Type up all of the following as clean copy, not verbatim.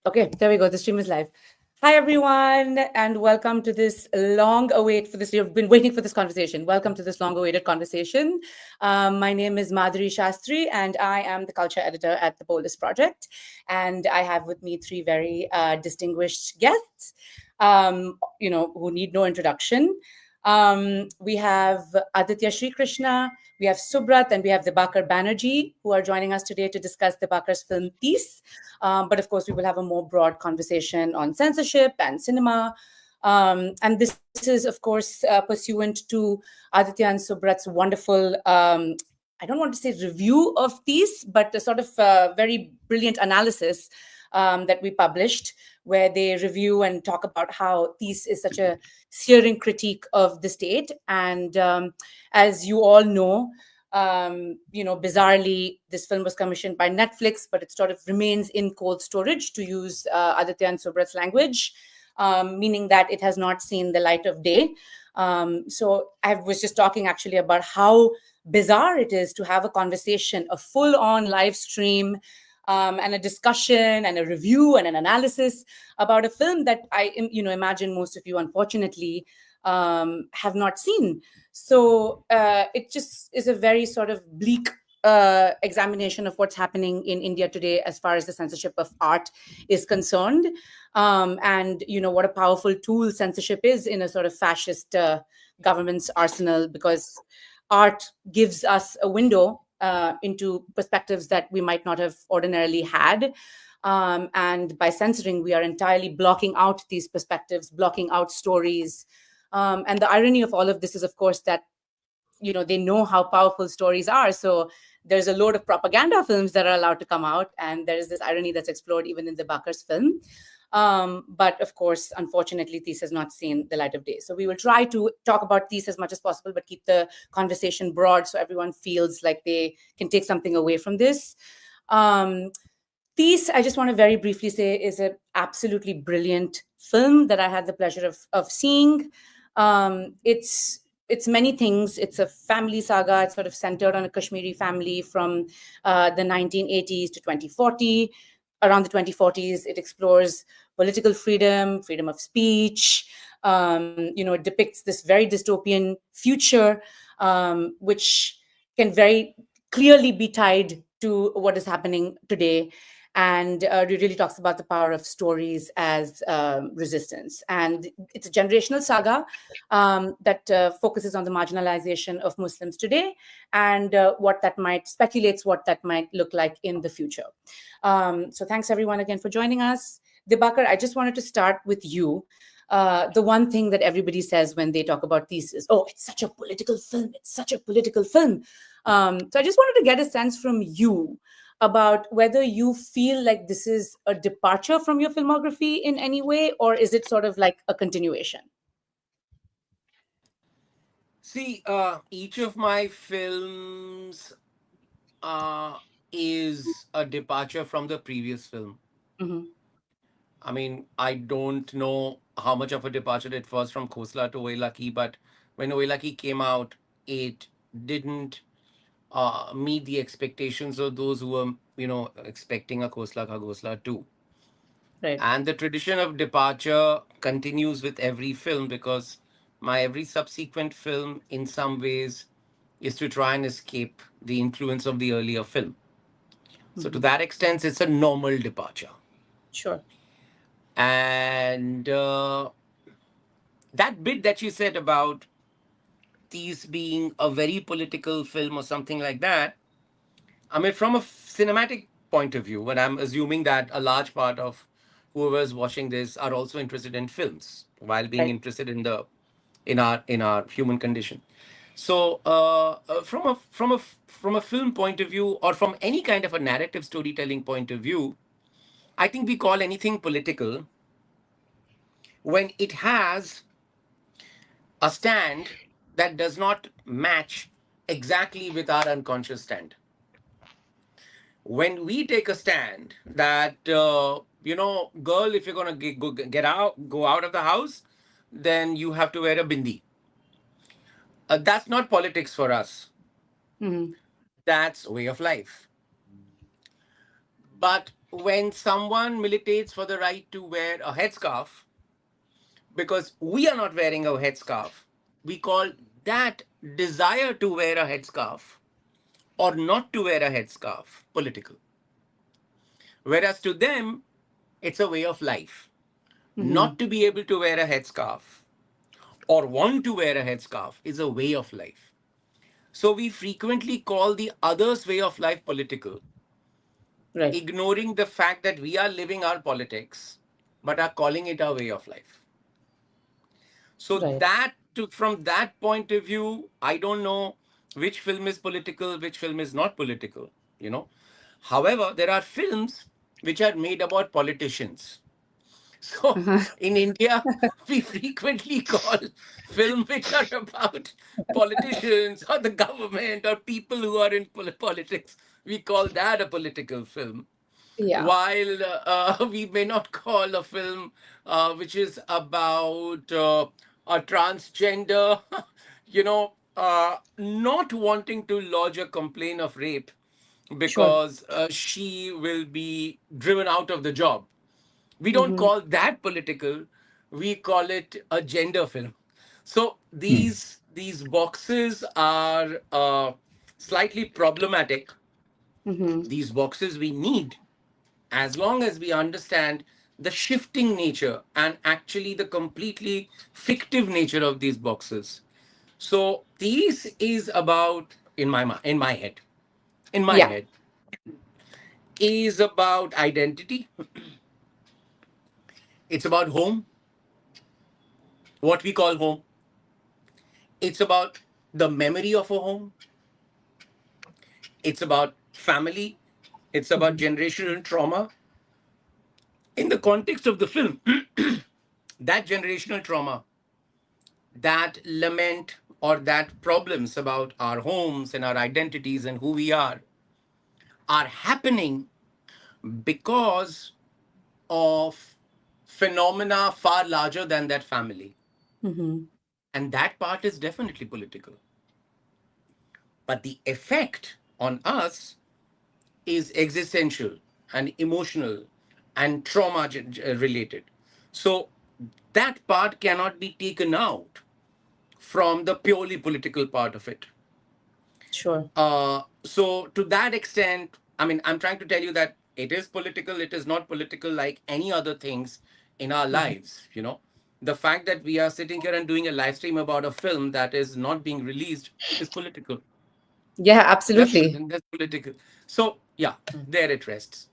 Okay, there we go. The stream is live. Hi, everyone, and welcome to this long-awaited for this. You've been waiting for this conversation. Welcome to this long-awaited conversation. My name is Madhuri Shastri, and I am the culture editor at the Polis Project. And I have with me three very distinguished guests, who need no introduction. We have Aditya Shrikrishna, we have Subrata, and we have Dibakar Banerjee, who are joining us today to discuss Dibakar's film Peace. But of course, we will have a more broad conversation on censorship and cinema. And this is, of course, pursuant to Aditya and Subrata's wonderful, I don't want to say review of Peace, but a sort of very brilliant analysis that we published, where they review and talk about how Peace is such a searing critique of the state. And as you all know, bizarrely, this film was commissioned by Netflix, but it sort of remains in cold storage, to use Aditya and Subrata's language, meaning that it has not seen the light of day. So I was just talking actually about how bizarre it is to have a conversation, a full-on live stream, and a discussion and a review and an analysis about a film that I imagine most of you, unfortunately, have not seen. So it just is a very sort of bleak examination of what's happening in India today as far as the censorship of art is concerned. And what a powerful tool censorship is in a sort of fascist government's arsenal, because art gives us a window into perspectives that we might not have ordinarily had. And by censoring, we are entirely blocking out these perspectives, blocking out stories. And the irony of all of this is, of course, that they know how powerful stories are. So there's a load of propaganda films that are allowed to come out, and there is this irony that's explored even in Dibakar's film. But of course, unfortunately, Thies has not seen the light of day. So we will try to talk about Thies as much as possible, but keep the conversation broad so everyone feels like they can take something away from this. Thies, I just want to very briefly say, is an absolutely brilliant film that I had the pleasure of seeing. It's many things. It's a family saga. It's sort of centered on a Kashmiri family from the 1980s to 2040. Around the 2040s, it explores political freedom, freedom of speech. It depicts this very dystopian future, which can very clearly be tied to what is happening today. And it really talks about the power of stories as resistance. And it's a generational saga that focuses on the marginalization of Muslims today and speculates what that might look like in the future. So thanks everyone again for joining us. Dibakar, I just wanted to start with you. The one thing that everybody says when they talk about Thies is, oh, it's such a political film. It's such a political film. So I just wanted to get a sense from you about whether you feel like this is a departure from your filmography in any way, or is it sort of like a continuation? See, each of my films is a departure from the previous film. Mm-hmm. I mean, I don't know how much of a departure it was from Khosla to Oelaki, but when Oelaki came out, it didn't meet the expectations of those who were, expecting a Khosla Ka Ghosla too. Right. And the tradition of departure continues with every film because my every subsequent film, in some ways, is to try and escape the influence of the earlier film. So, to Mm-hmm. that extent, it's a normal departure. Sure. And that bit that you said about these being a very political film or something like that, I mean, from a cinematic point of view, and I'm assuming that a large part of whoever's watching this are also interested in films while being Right. interested in the in our human condition. So, from a film point of view, or from any kind of a narrative storytelling point of view, I think we call anything political when it has a stand that does not match exactly with our unconscious stand. When we take a stand that girl, if you're going to go out of the house, then you have to wear a bindi. That's not politics for us. Mm-hmm. That's way of life. But when someone militates for the right to wear a headscarf, because we are not wearing a headscarf, we call that desire to wear a headscarf or not to wear a headscarf political. Whereas to them, it's a way of life. Mm-hmm. Not to be able to wear a headscarf or want to wear a headscarf is a way of life. So we frequently call the other's way of life political, Right. ignoring the fact that we are living our politics, but are calling it our way of life. So Right. from that point of view, I don't know which film is political, which film is not political, you know. However, there are films which are made about politicians. So Uh-huh. in India, we frequently call films which are about politicians or the government or people who are in politics. We call that a political film. Yeah. While we may not call a film which is about a transgender, not wanting to lodge a complaint of rape Sure. because she will be driven out of the job. We don't Mm-hmm. call that political. We call it a gender film. So these boxes are slightly problematic. Mm-hmm. These boxes we need as long as we understand the shifting nature and actually the completely fictive nature of these boxes. So these is about in my Yeah. head is about identity. It's about home, what we call home. It's about the memory of a home. It's about family. It's about Mm-hmm. generational trauma. In the context of the film, that generational trauma, that lament or that problems about our homes and our identities and who we are happening because of phenomena far larger than that family. Mm-hmm. And that part is definitely political. But the effect on us is existential and emotional and trauma related. So that part cannot be taken out from the purely political part of it. Sure. So to that extent, I mean, I'm trying to tell you that it is political, it is not political like any other things in our Mm-hmm. lives, you know. The fact that we are sitting here and doing a live stream about a film that is not being released is political. Yeah, absolutely. That's political. So yeah, there it rests.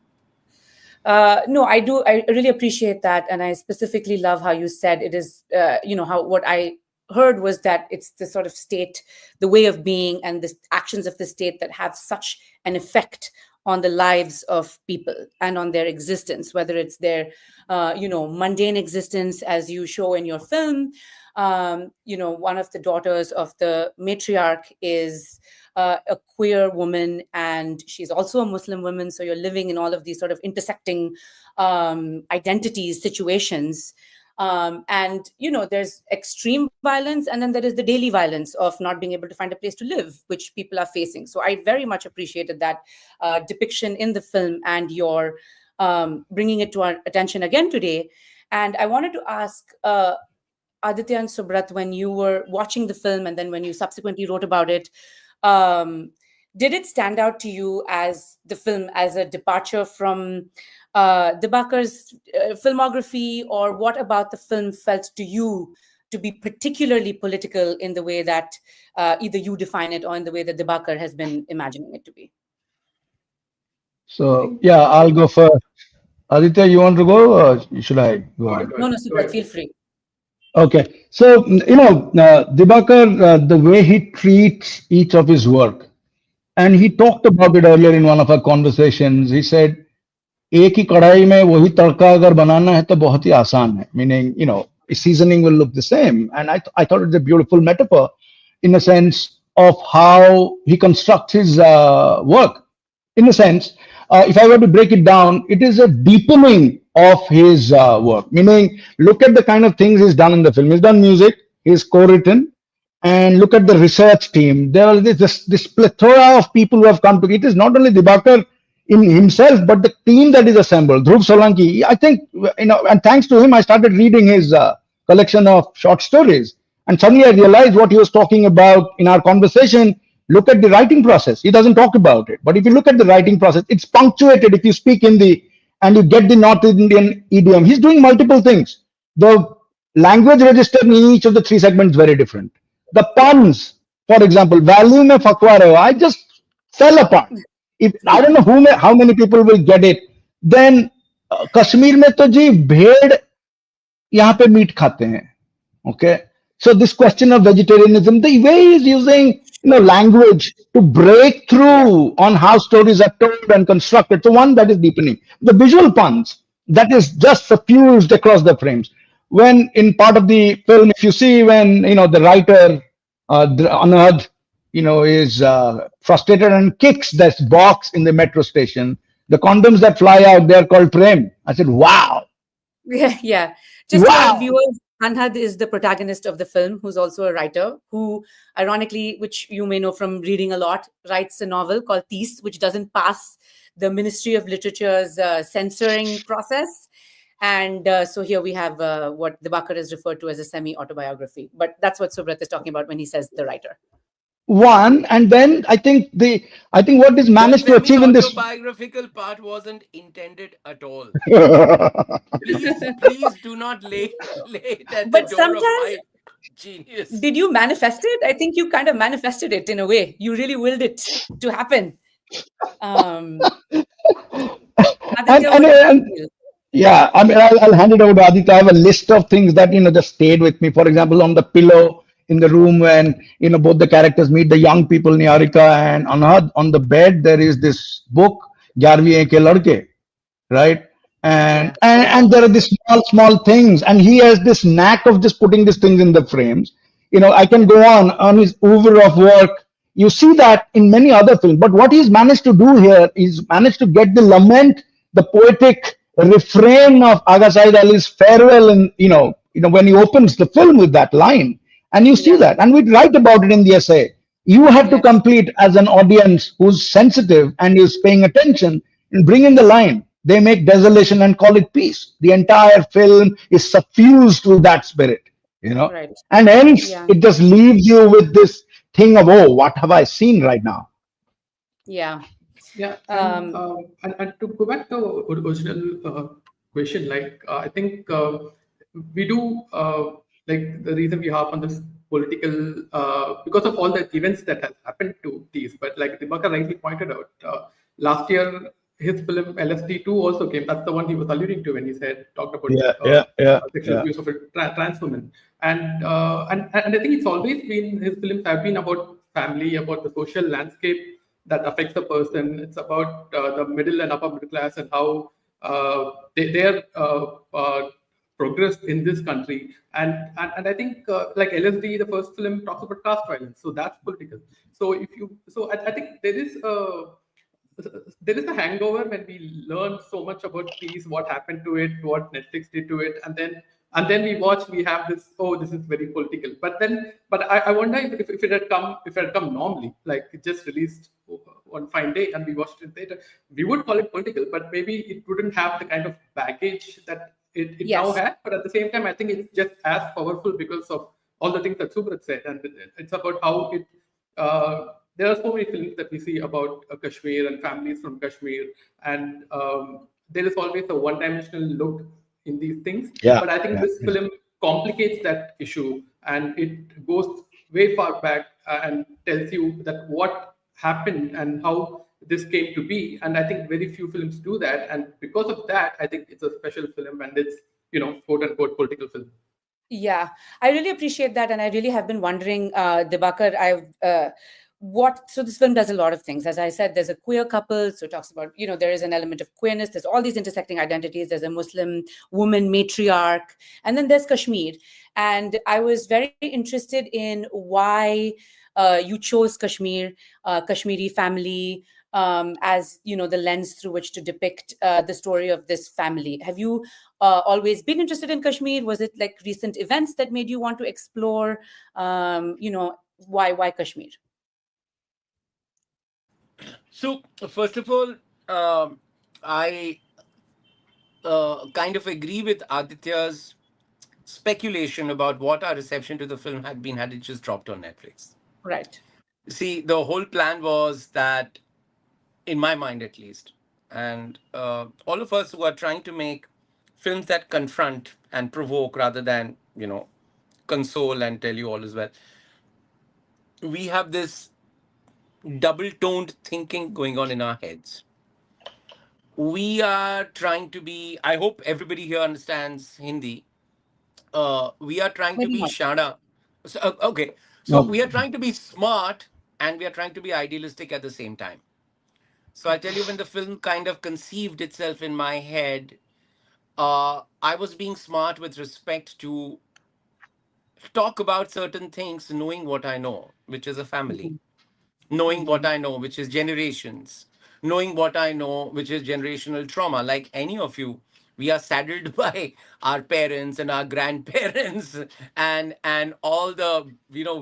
No, I do. I really appreciate that, and I specifically love how you said it is. How what I heard was that it's the sort of state, the way of being, and the actions of the state that have such an effect on the lives of people and on their existence, whether it's their, mundane existence, as you show in your film. One of the daughters of the matriarch is a queer woman, and she's also a Muslim woman. So you're living in all of these sort of intersecting identities, situations. And there's extreme violence, and then there is the daily violence of not being able to find a place to live, which people are facing. So I very much appreciated that depiction in the film and your bringing it to our attention again today. And I wanted to ask Aditya and Subrat, when you were watching the film and then when you subsequently wrote about it, um, did it stand out to you as the film as a departure from Dibakar's filmography, or what about the film felt to you to be particularly political in the way that either you define it or in the way that Dibakar has been imagining it to be? So yeah, I'll go first. Aditya, you want to go, or should I go ahead? No, no, Subrat, feel free. Okay, so Dibakar, the way he treats each of his work, and he talked about it earlier in one of our conversations. He said, एक ही कढ़ाई में वही तड़का अगर बनाना है तो बहुत ही आसान है. Meaning, seasoning will look the same. And I thought it's a beautiful metaphor in a sense of how he constructs his work. In a sense, if I were to break it down, it is a deepening of his work. Meaning, look at the kind of things he's done in the film. He's done music, he's co-written, and look at the research team. There is this plethora of people who have come to it. It is not only Dibakar, in himself, but the team that is assembled. Dhruv Solanki, I think, and thanks to him, I started reading his collection of short stories. And suddenly I realized what he was talking about in our conversation. Look at the writing process. He doesn't talk about it. But if you look at the writing process, it's punctuated. If you speak Hindi and you get the North Indian idiom, he's doing multiple things. The language register in each of the three segments is very different. The puns, for example, value mein fakwa rahe ho, I just fell apart. If I don't know how many people will get it, then Kashmir में तो जी भेड़ यहाँ पे meet खाते हैं. Okay, so this question of vegetarianism, the way he's using language to break through on how stories are told and constructed. So one that is deepening the visual puns that is just suffused across the frames. When in part of the film, if you see when the writer Anad is frustrated and kicks this box in the metro station, the condoms that fly out, they're called prem. I said, wow. Yeah. Just to our viewers, Anhad is the protagonist of the film, who's also a writer, who, ironically, which you may know from reading a lot, writes a novel called Tees, which doesn't pass the Ministry of Literature's censoring process. And so here we have what Dibakar is referred to as a semi-autobiography. But that's what Subrata is talking about when he says the writer. One, and then I think what is managed to achieve in this autobiographical part wasn't intended at all. please do not lay it at the door of my genius. Did you manifest it? I think you kind of manifested it in a way. You really willed it to happen. Yeah, I mean, I'll hand it over to Aditya. I have a list of things that just stayed with me. For example, on the pillow in the room when both the characters meet the young people, Niharika and Anad, on the bed there is this book, 11वीं के लड़के, right? And there are these small things, and he has this knack of just putting these things in the frames. I can go on his oeuvre of work. You see that in many other films, but what he's managed to do here is managed to get the lament, the poetic refrain of Aga Said Ali's farewell, and when he opens the film with that line, and you see that, and we write about it in the essay. You have to complete as an audience who's sensitive and is paying attention and bring in the line. They make desolation and call it peace. The entire film is suffused with that spirit, Right. and hence it just leaves you with this thing of, oh, what have I seen right now? Yeah. Yeah. And to go back to the original question, I think we do, the reason we harp on this political, because of all the events that have happened to these, but like Dibakar rightly pointed out, last year, his film LSD2 also came. That's the one he was alluding to when he talked about sexual abuse of a trans woman. And I think it's always been, his films have been about family, about the social landscape that affects the person. It's about the middle and upper middle class and how their progress in this country. And I think like LSD, the first film talks about caste violence. So that's political. So I think there is a hangover when we learn so much about peace, what happened to it, what Netflix did to it, and then we have this, oh, this is very political. But I wonder if it had come normally, like it just released one fine day and we watched it later, we would call it political, but maybe it wouldn't have the kind of baggage that it now has. But at the same time, I think it's just as powerful because of all the things that Subrata said, and it's about how it. There are so many films that we see about Kashmir and families from Kashmir, and there is always a one-dimensional look in these things. Yeah, but I think this film complicates that issue, and it goes way far back and tells you that what happened and how this came to be. And I think very few films do that, and because of that, I think it's a special film, and it's quote-unquote political film. Yeah, I really appreciate that, and I really have been wondering, Dibakar, so this film does a lot of things. As I said, there's a queer couple, so it talks about, there is an element of queerness, there's all these intersecting identities, there's a Muslim woman matriarch, and then there's Kashmir. And I was very interested in why you chose Kashmir, Kashmiri family, as the lens through which to depict the story of this family. Have you always been interested in Kashmir? Was it like recent events that made you want to explore, why Kashmir? So first of all, I kind of agree with Aditya's speculation about what our reception to the film had been had it just dropped on Netflix. Right. See, the whole plan was that, in my mind at least, and all of us who are trying to make films that confront and provoke rather than, console and tell you all is well, we have this double toned thinking going on in our heads. We are trying to be, I hope everybody here understands Hindi. We are trying to Maybe be not. shana. So, okay. So No. we are trying to be smart and we are trying to be idealistic at the same time. So I tell you, when the film kind of conceived itself in my head, I was being smart with respect to talk about certain things, knowing what I know, which is a family, Mhm. knowing what Mhm. I know, which is generations, knowing what I know, which is generational trauma. Like any of you, we are saddled by our parents and our grandparents and all the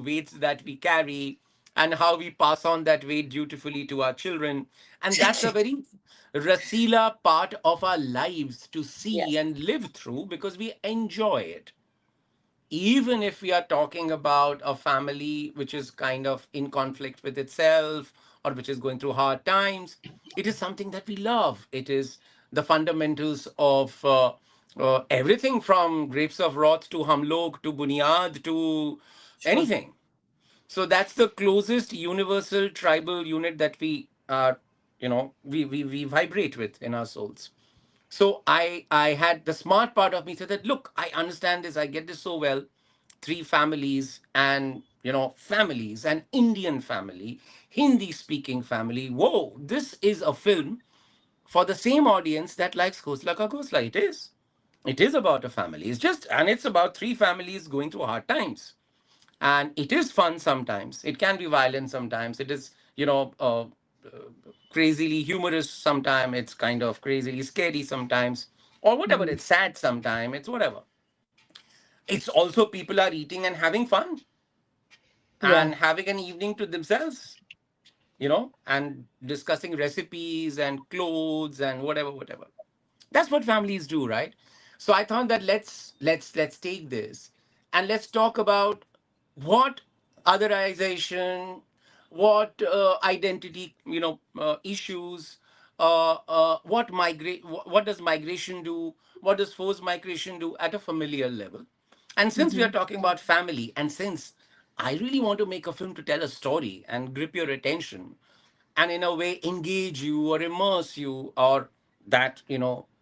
weights that we carry and how we pass on that weight dutifully to our children. And that's a very rasila part of our lives to Yeah. see and live through because we enjoy it, even if we are talking about a family which is kind of in conflict with itself or which is going through hard times, it is something that we love. It is the fundamentals of everything from Grapes of Wrath to Hamlok to Bunyad to Sure. anything. So that's the closest universal tribal unit that we are, we vibrate with in our souls. So I had the smart part of me said that, look, I understand this, I get this so well. Three families and families, an Indian family, Hindi speaking family. Whoa, this is a film for the same audience that likes Ghosla Ka Ghosla. It is. It is about a family. It's about three families going through hard times. And it is fun sometimes. It can be violent sometimes. It is, crazily humorous sometimes. It's kind of crazily scary sometimes. Or whatever. Mhm. It's sad sometimes. It's whatever. It's also people are eating and having fun Yeah. and having an evening to themselves, and discussing recipes and clothes and whatever. That's what families do, right? So I thought that let's take this and let's talk about what otherization, what identity, issues, what does migration do, what does forced migration do at a familial level. And since we are Mhm. talking about family, and since I really want to make a film to tell a story and grip your attention and in a way engage you or immerse you or that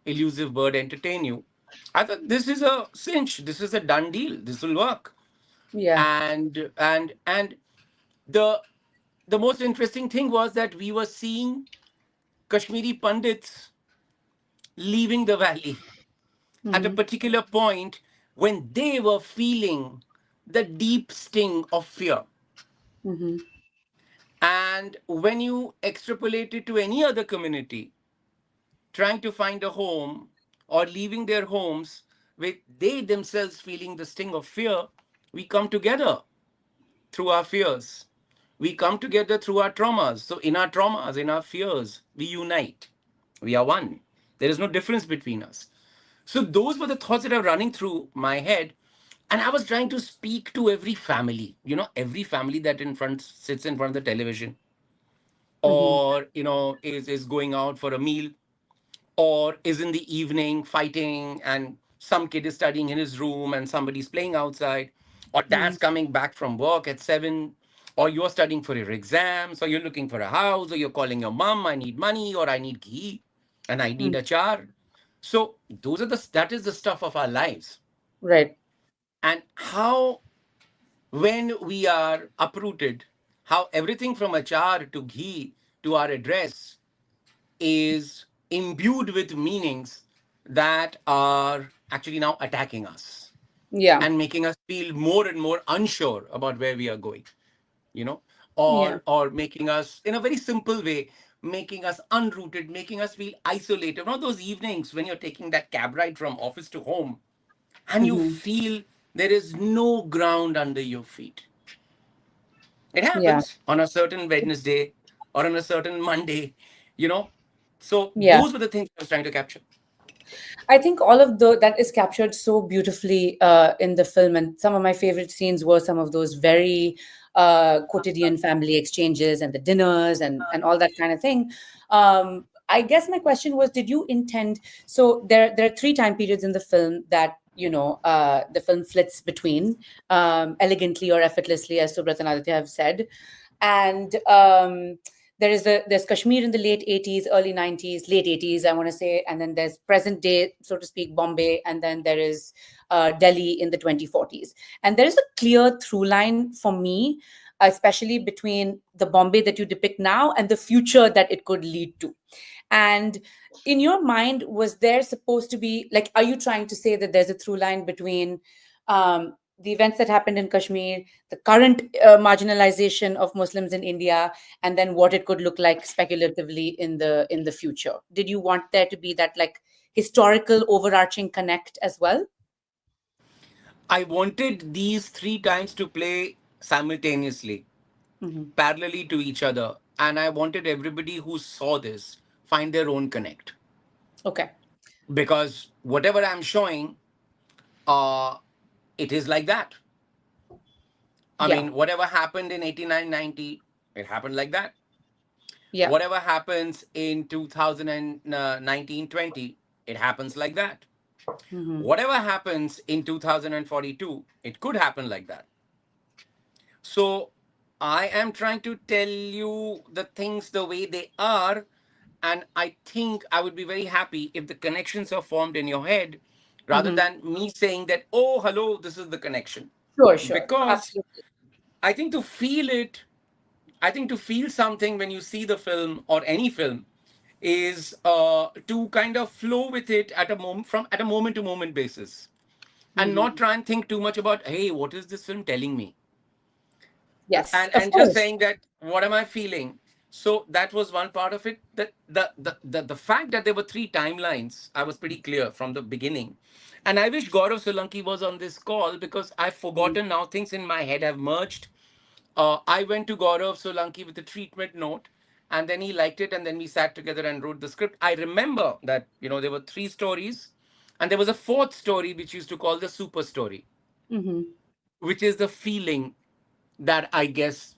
elusive word entertain you, I thought this is a cinch, this is a done deal, this will work. Yeah. And the the most interesting thing was that we were seeing Kashmiri Pandits leaving the valley at a Mhm. particular point when they were feeling the deep sting of fear. Mhm. And when you extrapolate it to any other community trying to find a home or leaving their homes with they themselves feeling the sting of fear, we come together through our fears. We come together through our traumas. So, in our traumas, in our fears, we unite. We are one. There is no difference between us. So, those were the thoughts that are running through my head. And I was trying to speak to every family, every family that sits in front of the television Mhm. or, is going out for a meal or is in the evening fighting and some kid is studying in his room and somebody's playing outside, or Mhm. dad's coming back from work at 7, or you're studying for your exams, or you're looking for a house, or you're calling your mom, I need money, or I need ghee and I need Mm. a char. So that is the stuff of our lives. Right. And how, when we are uprooted, how everything from a char to ghee to our address is imbued with meanings that are actually now attacking us Yeah. and making us feel more and more unsure about where we are going, you know, Yeah. or making us, in a very simple way, making us unrooted, making us feel isolated. One of those evenings when you're taking that cab ride from office to home and you Mhm. feel there is no ground under your feet. It Yeah. happens on a certain Wednesday or on a certain Monday, you know. So Yeah. those were the things I was trying to capture. I think all of that is captured so beautifully in the film, and some of my favorite scenes were some of those very quotidian family exchanges and the dinners and all that kind of thing. I guess my question was, did you intend? So there are three time periods in the film that the film flits between elegantly or effortlessly, as Subrata and Aditya have said, and there's Kashmir in the late 80s, early 90s, late 80s, I want to say, and then there's present day, so to speak, Bombay, and then there is Delhi in the 2040s. And there is a clear through line for me, especially between the Bombay that you depict now and the future that it could lead to. And in your mind, was there supposed to be, like, are you trying to say that there's a through line between the events that happened in Kashmir, the current marginalization of Muslims in India, and then what it could look like speculatively in the future? Did you want there to be that like historical overarching connect as well? I wanted these three times to play simultaneously, Hmm. parallelly to each other. And I wanted everybody who saw this find their own connect. Okay. Because whatever I'm showing, uh, it is like that. I Yeah. mean, whatever happened in 89, 90, it happened like that. Yeah. Whatever happens in 2019, 20, it happens like that. Hmm. Whatever happens in 2042, it could happen like that. So I am trying to tell you the things the way they are. And I think I would be very happy if the connections are formed in your head rather Hmm. than me saying that, oh, hello, this is the connection. Sure, sure. Because Absolutely. I think to feel it, I think to feel something when you see the film or any film is to kind of flow with it at a moment from at a moment to moment basis and not Hmm. try and think too much about, hey, what is this film telling me? Yes, of And just course. saying that what am I feeling. So that was one part of it. That the fact that there were three timelines, I was pretty clear from the beginning. And I wish Gaurav Solanki was on this call because I've Mhm. forgotten now, things in my head have merged. I went to Gaurav Solanki with a treatment note, and then he liked it, and then we sat together and wrote the script. I remember that there were three stories, and there was a fourth story which used to call the super story, Mhm. which is the feeling that I guess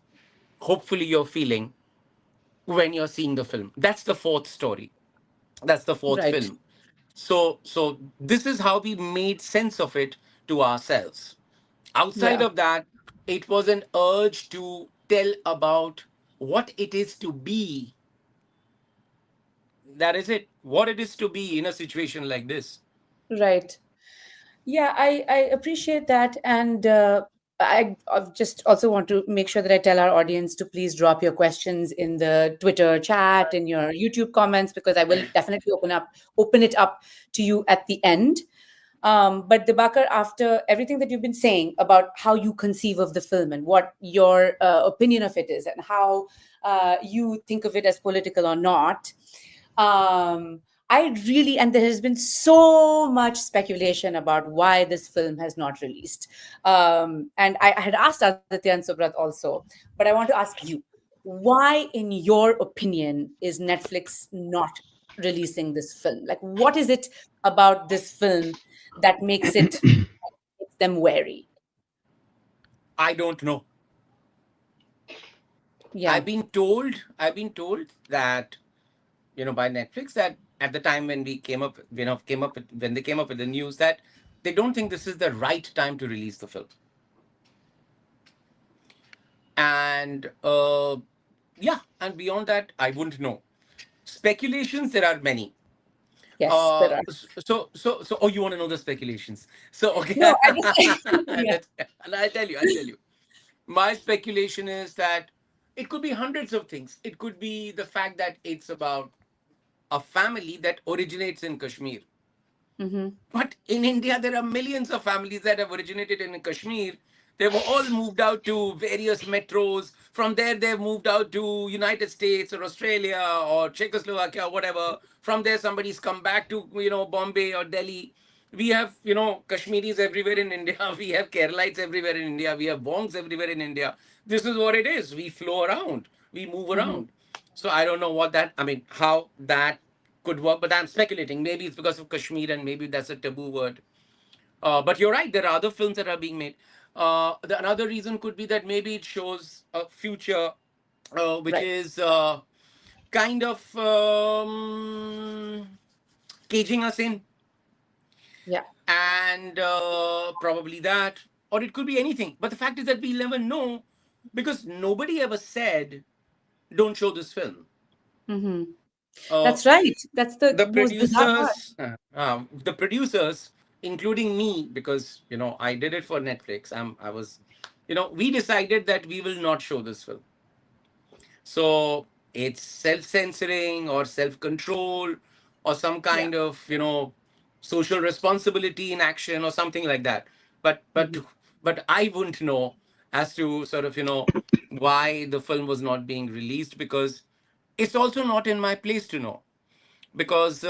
hopefully you're feeling when you're seeing the film. That's the fourth story. That's the fourth Right. film. So this is how we made sense of it to ourselves. Outside Yeah. of that, it was an urge to tell about what it is to be. That is it. What it is to be in a situation like this. Right. Yeah, I appreciate that. And I just also want to make sure that I tell our audience to please drop your questions in the Twitter chat, in your YouTube comments, because I will definitely open it up to you at the end. But Dibakar, after everything that you've been saying about how you conceive of the film and what your opinion of it is and how you think of it as political or not, um, I really, and there has been so much speculation about why this film has not released. And I had asked Aditya and Subrat also, but I want to ask you, why, in your opinion, is Netflix not releasing this film? Like, what is it about this film that makes them wary? I don't know. Yeah. I've been told that, by Netflix that at the time when we came up with when they came up with the news that they don't think this is the right time to release the film. And yeah, and beyond that, I wouldn't know. Speculations, there are many. Yes, there are. Oh, you want to know the speculations? So, okay. No, I just yeah. And I'll tell you. My speculation is that it could be hundreds of things. It could be the fact that it's about a family that originates in Kashmir. Hmm. But in India, there are millions of families that have originated in Kashmir. They've all moved out to various metros. From there, they've moved out to United States or Australia or Czechoslovakia or whatever. From there, somebody's come back to Bombay or Delhi. We have Kashmiris everywhere in India. We have Keralites everywhere in India. We have Bongs everywhere in India. This is what it is. We flow around. We move Hmm. around. So I don't know what that. I mean, how that could work, but I'm speculating. Maybe it's because of Kashmir and maybe that's a taboo word. But you're right, there are other films that are being made. Another reason could be that maybe it shows a future which Right. is kind of caging us in, Yeah. and probably that, or it could be anything. But the fact is that we'll never know because nobody ever said, don't show this film. Hmm. Uh, That's right. That's the the most bizarre part. producers, including me, because I did it for Netflix. I was, we decided that we will not show this film. So it's self-censoring or self-control or some Yeah. kind of social responsibility in action or something like that. But but Hmm. but I wouldn't know as to sort of why the film was not being released, because it's also not in my place to know. Because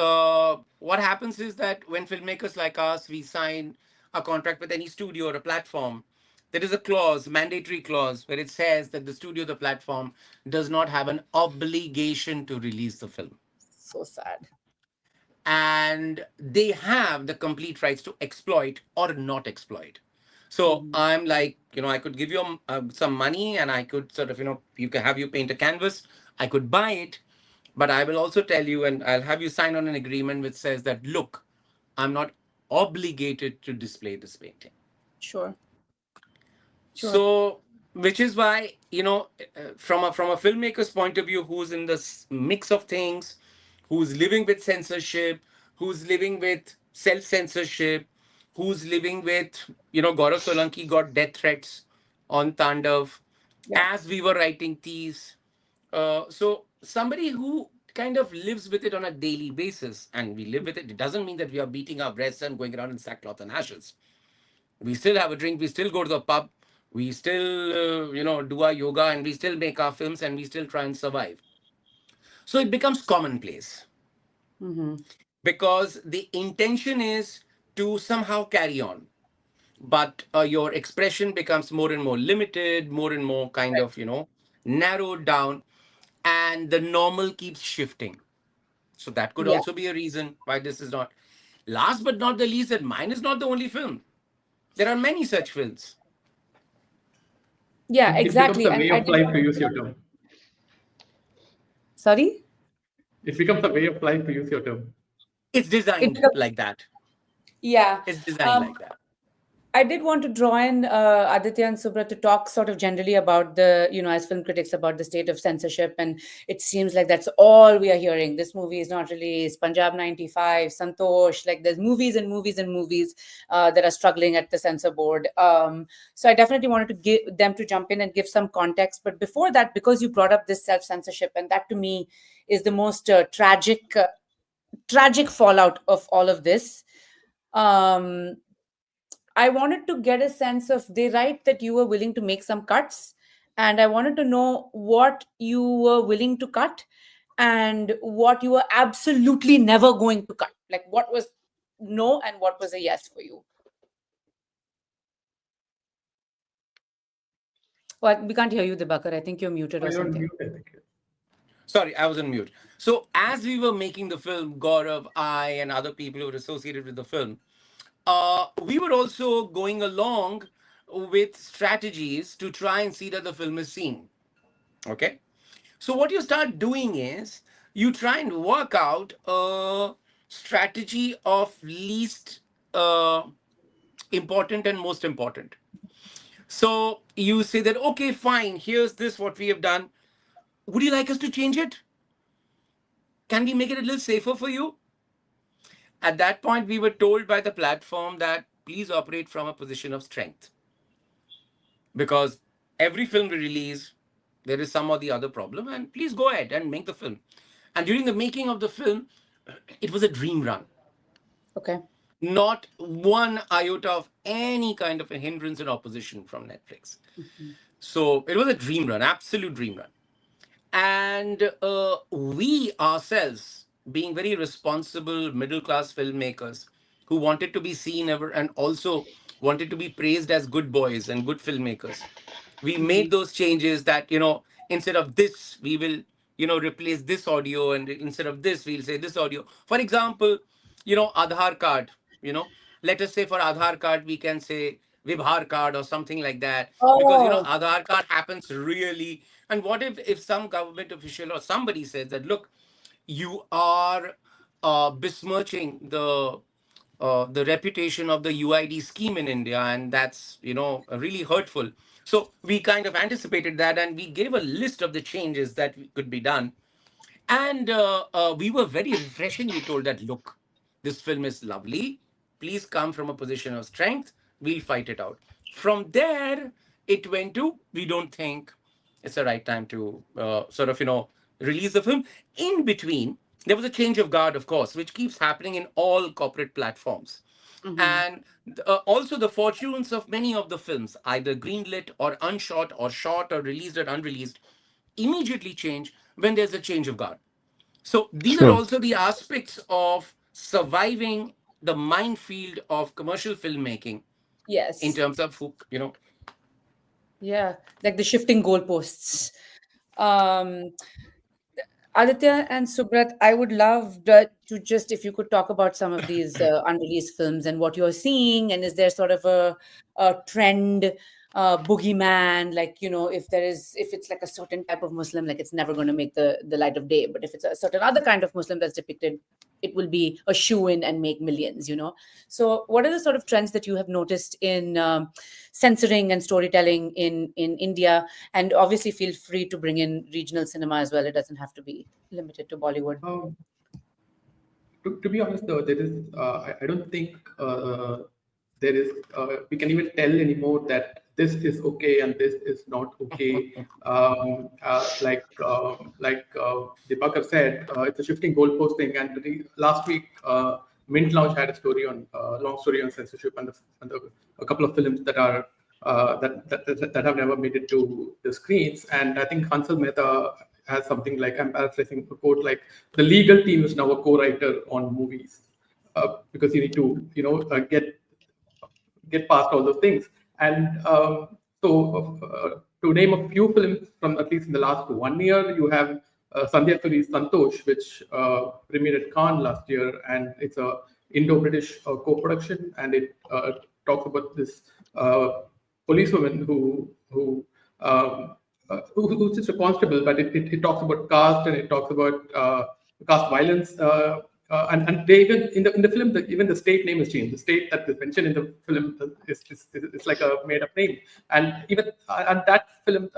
what happens is that when filmmakers like us, we sign a contract with any studio or a platform, there is a clause, mandatory clause, where it says that the studio, the platform, does not have an obligation to release the film, So sad. and they have the complete rights to exploit or not exploit. So Hmm. I'm like, I could give you some money, and I could sort of, you can have you paint a canvas. I could buy it, but I will also tell you, and I'll have you sign on an agreement which says that, look, I'm not obligated to display this painting. Sure. Sure. So, which is why, from a filmmaker's point of view, who's in this mix of things, who's living with censorship, who's living with self-censorship, who's living with, Gaurav Solanki got death threats on Tandav Yeah. as we were writing these. So somebody who kind of lives with it on a daily basis, and we live with it, it doesn't mean that we are beating our breasts and going around in sackcloth and ashes. We still have a drink, we still go to the pub, we still do our yoga, and we still make our films, and we still try and survive. So it becomes commonplace Hmm. because the intention is to somehow carry on, but your expression becomes more and more limited, more and more kind Right. of narrowed down, and the normal keeps shifting. So that could Yeah. also be a reason why this is not. Last but not the least, that mine is not the only film. There are many such films. Yeah. It becomes Exactly. a And way I of did life, want to to. use your term. Sorry. It becomes a way of life, to use your term. It's It designed becomes. like that. Yeah. It's designed Um, like that. I did want to draw in Aditya and Subrata to talk sort of generally about the, as film critics, about the state of censorship. And it seems like that's all we are hearing. This movie is not released. Punjab 95, Santosh, like there's movies and movies and movies that are struggling at the censor board. So I definitely wanted to give them to jump in and give some context. But before that, because you brought up this self-censorship, and that to me is the most tragic fallout of all of this. Um, I wanted to get a sense of, they write that you were willing to make some cuts, and I wanted to know what you were willing to cut and what you were absolutely never going to cut. Like what was no and what was a yes for you. Well, we can't hear you, Dibakar. I think you're muted Oh, or you're on something. mute, I think. Sorry, I was on mute. So as we were making the film, Gaurav, I, and other people who were associated with the film, we were also going along with strategies to try and see that the film is seen. Okay. So what you start doing is you try and work out a strategy of least important and most important. So you say that, okay, fine, here's this, what we have done. Would you like us to change it? Can we make it a little safer for you? At that point, we were told by the platform that please operate from a position of strength, because every film we release, there is some or the other problem, and please go ahead and make the film. And during the making of the film, it was a dream run. Okay. Not one iota of any kind of a hindrance or opposition from Netflix. Mhm. So it was a dream run, absolute dream run. And we ourselves, being very responsible middle class filmmakers who wanted to be seen ever and also wanted to be praised as good boys and good filmmakers, we Mhm. made those changes that, instead of this, we will replace this audio, and instead of this, we'll say this audio. For example, Aadhaar card, let us say for Aadhaar card, we can say Vibhar card or something like that. Because, Oh, Aadhaar card happens really. And what if some government official or somebody says that, look, you are besmirching the reputation of the UID scheme in India, and that's really hurtful. So we kind of anticipated that, and we gave a list of the changes that could be done. And we were very refreshingly told that, look, this film is lovely. Please come from a position of strength. We'll fight it out. From there, it went to, we don't think it's the right time to release the film. In between, there was a change of guard, of course, which keeps happening in all corporate platforms. And also the fortunes of many of the films, either greenlit or unshot or shot or released or unreleased, immediately change when there's a change of guard. So these are Sure. also the aspects of surviving the minefield of commercial filmmaking in yes. terms of Yeah, like the shifting goalposts. Um, Aditya and Subrat, I would love to just, if you could talk about some of these unreleased films and what you're seeing, and is there sort of a trend, boogeyman, like, if it's like a certain type of Muslim, like it's never going to make the light of day, but if it's a certain other kind of Muslim that's depicted, it will be a shoe-in and make millions. So what are the sort of trends that you have noticed in censoring and storytelling in India? And obviously feel free to bring in regional cinema as well. It doesn't have to be limited to Bollywood. To be honest, though, there is I don't think there is we can even tell anymore that this is okay and this is not okay. Like Dibakar said, it's a shifting goalpost thing. And last week, Mint Lounge had a story on long story on censorship and a couple of films that are that have never made it to the screens. And I think Hansal Mehta has something like, I'm paraphrasing a quote, like the legal team is now a co-writer on movies because you need to get past all those things. And to name a few films from at least in the last 1 year, you have Sandhya Suri's Santosh, which premiered at Cannes last year, and it's a Indo-British co-production, and it talks about this policewoman who's just a constable, but it talks about caste, and it talks about caste violence. And they even in the film, even the state name is changed. The state that is mentioned in the film is like a made up name. And even and that film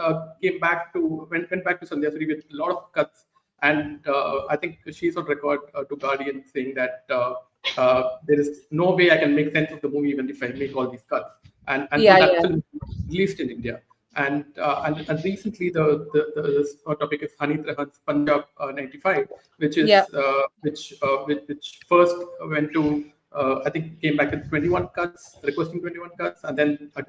went back to Sandhya Suri with a lot of cuts. And I think she's on record to Guardian saying that there is no way I can make sense of the movie even if I make all these cuts. And so that film was released in India. And recently the topic is Hani Trahan's Punjab 95, which is which first went to I think came back with 21 cuts, requesting 21 cuts, and then I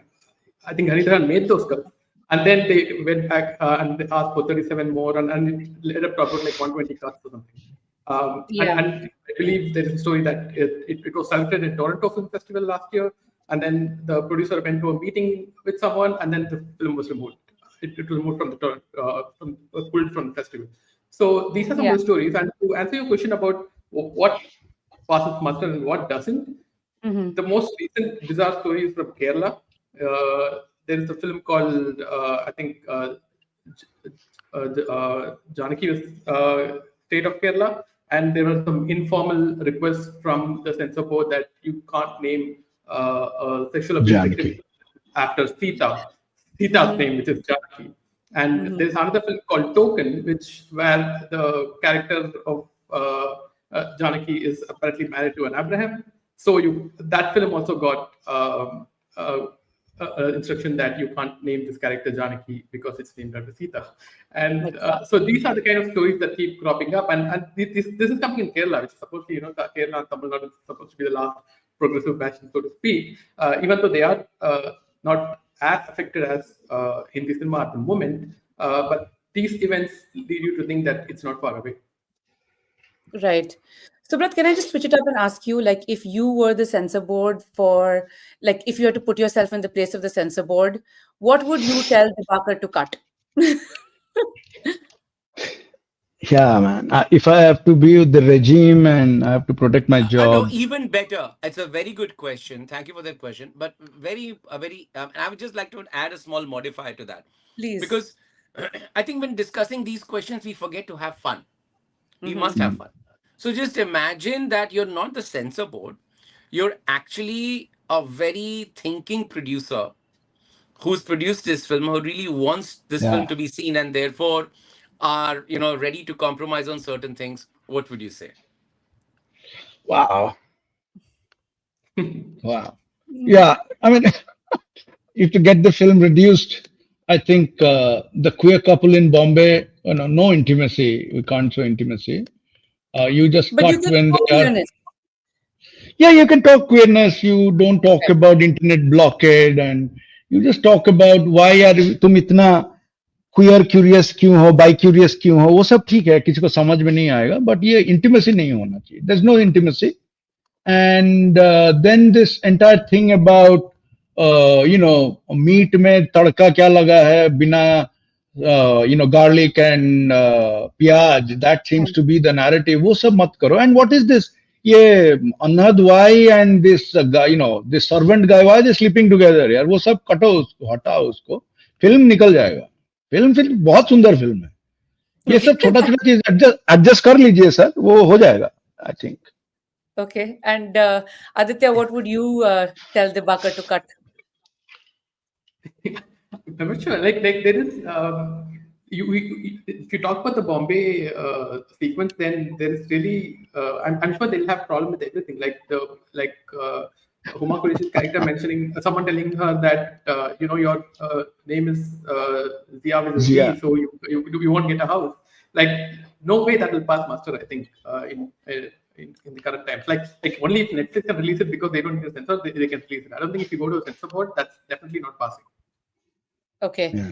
think Hani Trahan made those cuts, and then they went back and they asked for 37 more, and it ended up about like 120 cuts or something. And I believe there is a story that it was selected at Toronto Film Festival last year. And then the producer went to a meeting with someone, and then the film was removed. It was removed from pulled from the festival. So these are some of the stories. And to answer your question about what passes muster and what doesn't, the most recent bizarre story is from Kerala. There is a film called I think Janaki was State of Kerala, and there were some informal requests from the censor board that you can't name sexual abuse victim after Sita's name, which is Janaki. And there's another film called Token, where the character of Janaki is apparently married to an Abraham. So that film also got instruction that you can't name this character Janaki because it's named after Sita. And so these are the kind of stories that keep cropping up. And this is coming in Kerala, which is supposed to, Kerala and Tamil Nadu is supposed to be the last progressive bastion, so to speak, even though they are not as affected as Hindi cinema at the moment. But these events lead you to think that it's not far away. Right. Subrat, can I just switch it up and ask you, like, if you were the censor board if you had to put yourself in the place of the censor board, what would you tell Dibakar to cut? Yeah, man. If I have to be with the regime and I have to protect my No, job, even better. It's a very good question. Thank you for that question. But very. And I would just like to add a small modifier to that, Please. because I think when discussing these questions, we forget to have fun. We Mm-hmm. must have fun. So just imagine that you're not the censor board. You're actually a very thinking producer who's produced this film, who really wants this film yeah. to be seen, and therefore are ready to compromise on certain things. What would you say? Wow. Wow. Yeah. I mean, if to get the film reduced, I think the queer couple in Bombay, no intimacy. We can't show intimacy. You just But you cut can when show they are. queerness. Yeah, you can talk queerness. You don't talk Okay. about internet blockade, and you just talk about why are तुम इतना queer curious क्यों हो, by curious क्यों हो, वो सब ठीक है, किसी को समझ में नहीं आएगा, बट ये इंटीमेसी नहीं होना चाहिए. There is no intimacy. And then this entire thing about meat में तड़का क्या लगा है बिना garlic and प्याज, that seems to be the narrative. वो सब मत करो. And what is this, ये अनहद why and this guy, this servant guy, why they sleeping together यार, वो सब कटो उसको, हटाओ उसको, फिल्म निकल जाएगा. फिल्म बहुत सुंदर फिल्म है. ये Okay. सब छोटा छोटा चीज एडजस्ट कर लीजिए सर, वो हो जाएगा, I think. Okay. And Aditya, what would you tell Dibakar to cut? I'm not sure. Like there is if you talk about the Bombay sequence, then there is really I'm sure they'll have problem with everything. Huma Qureshi's character mentioning someone telling her that your name is Zia with a Zia. Z, so you won't get a house. Like no way that will pass muster. I think in the current times, like only if Netflix can release it because they don't need a censor, they can release it. I don't think if you go to a censor board, that's definitely not passing. Okay. Yeah.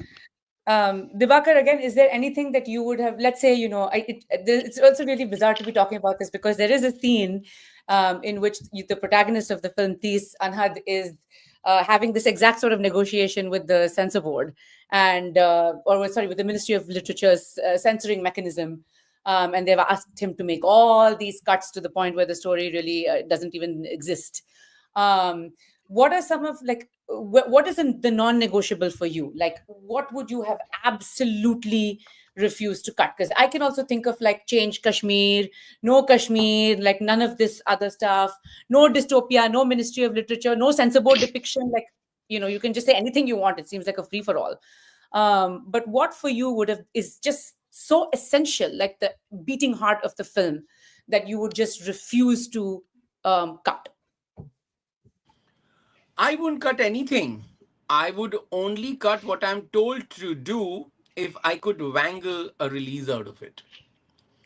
Dibakar, again, is there anything that you would have, let's say, it's also really bizarre to be talking about this because there is a scene in which the protagonist of the film, Tis Anhad, is having this exact sort of negotiation with the censor board with the Ministry of Literature's censoring mechanism. And they've asked him to make all these cuts to the point where the story really doesn't even exist. What are some of what is the non-negotiable for you? Like, what would you have absolutely refused to cut? Because I can also think of change Kashmir, no Kashmir, like none of this other stuff, no dystopia, no Ministry of Literature, no censor board depiction. Like, you can just say anything you want. It seems like a free for all. But what for you is just so essential, like the beating heart of the film, that you would just refuse to cut? I wouldn't cut anything. I would only cut what I'm told to do if I could wangle a release out of it.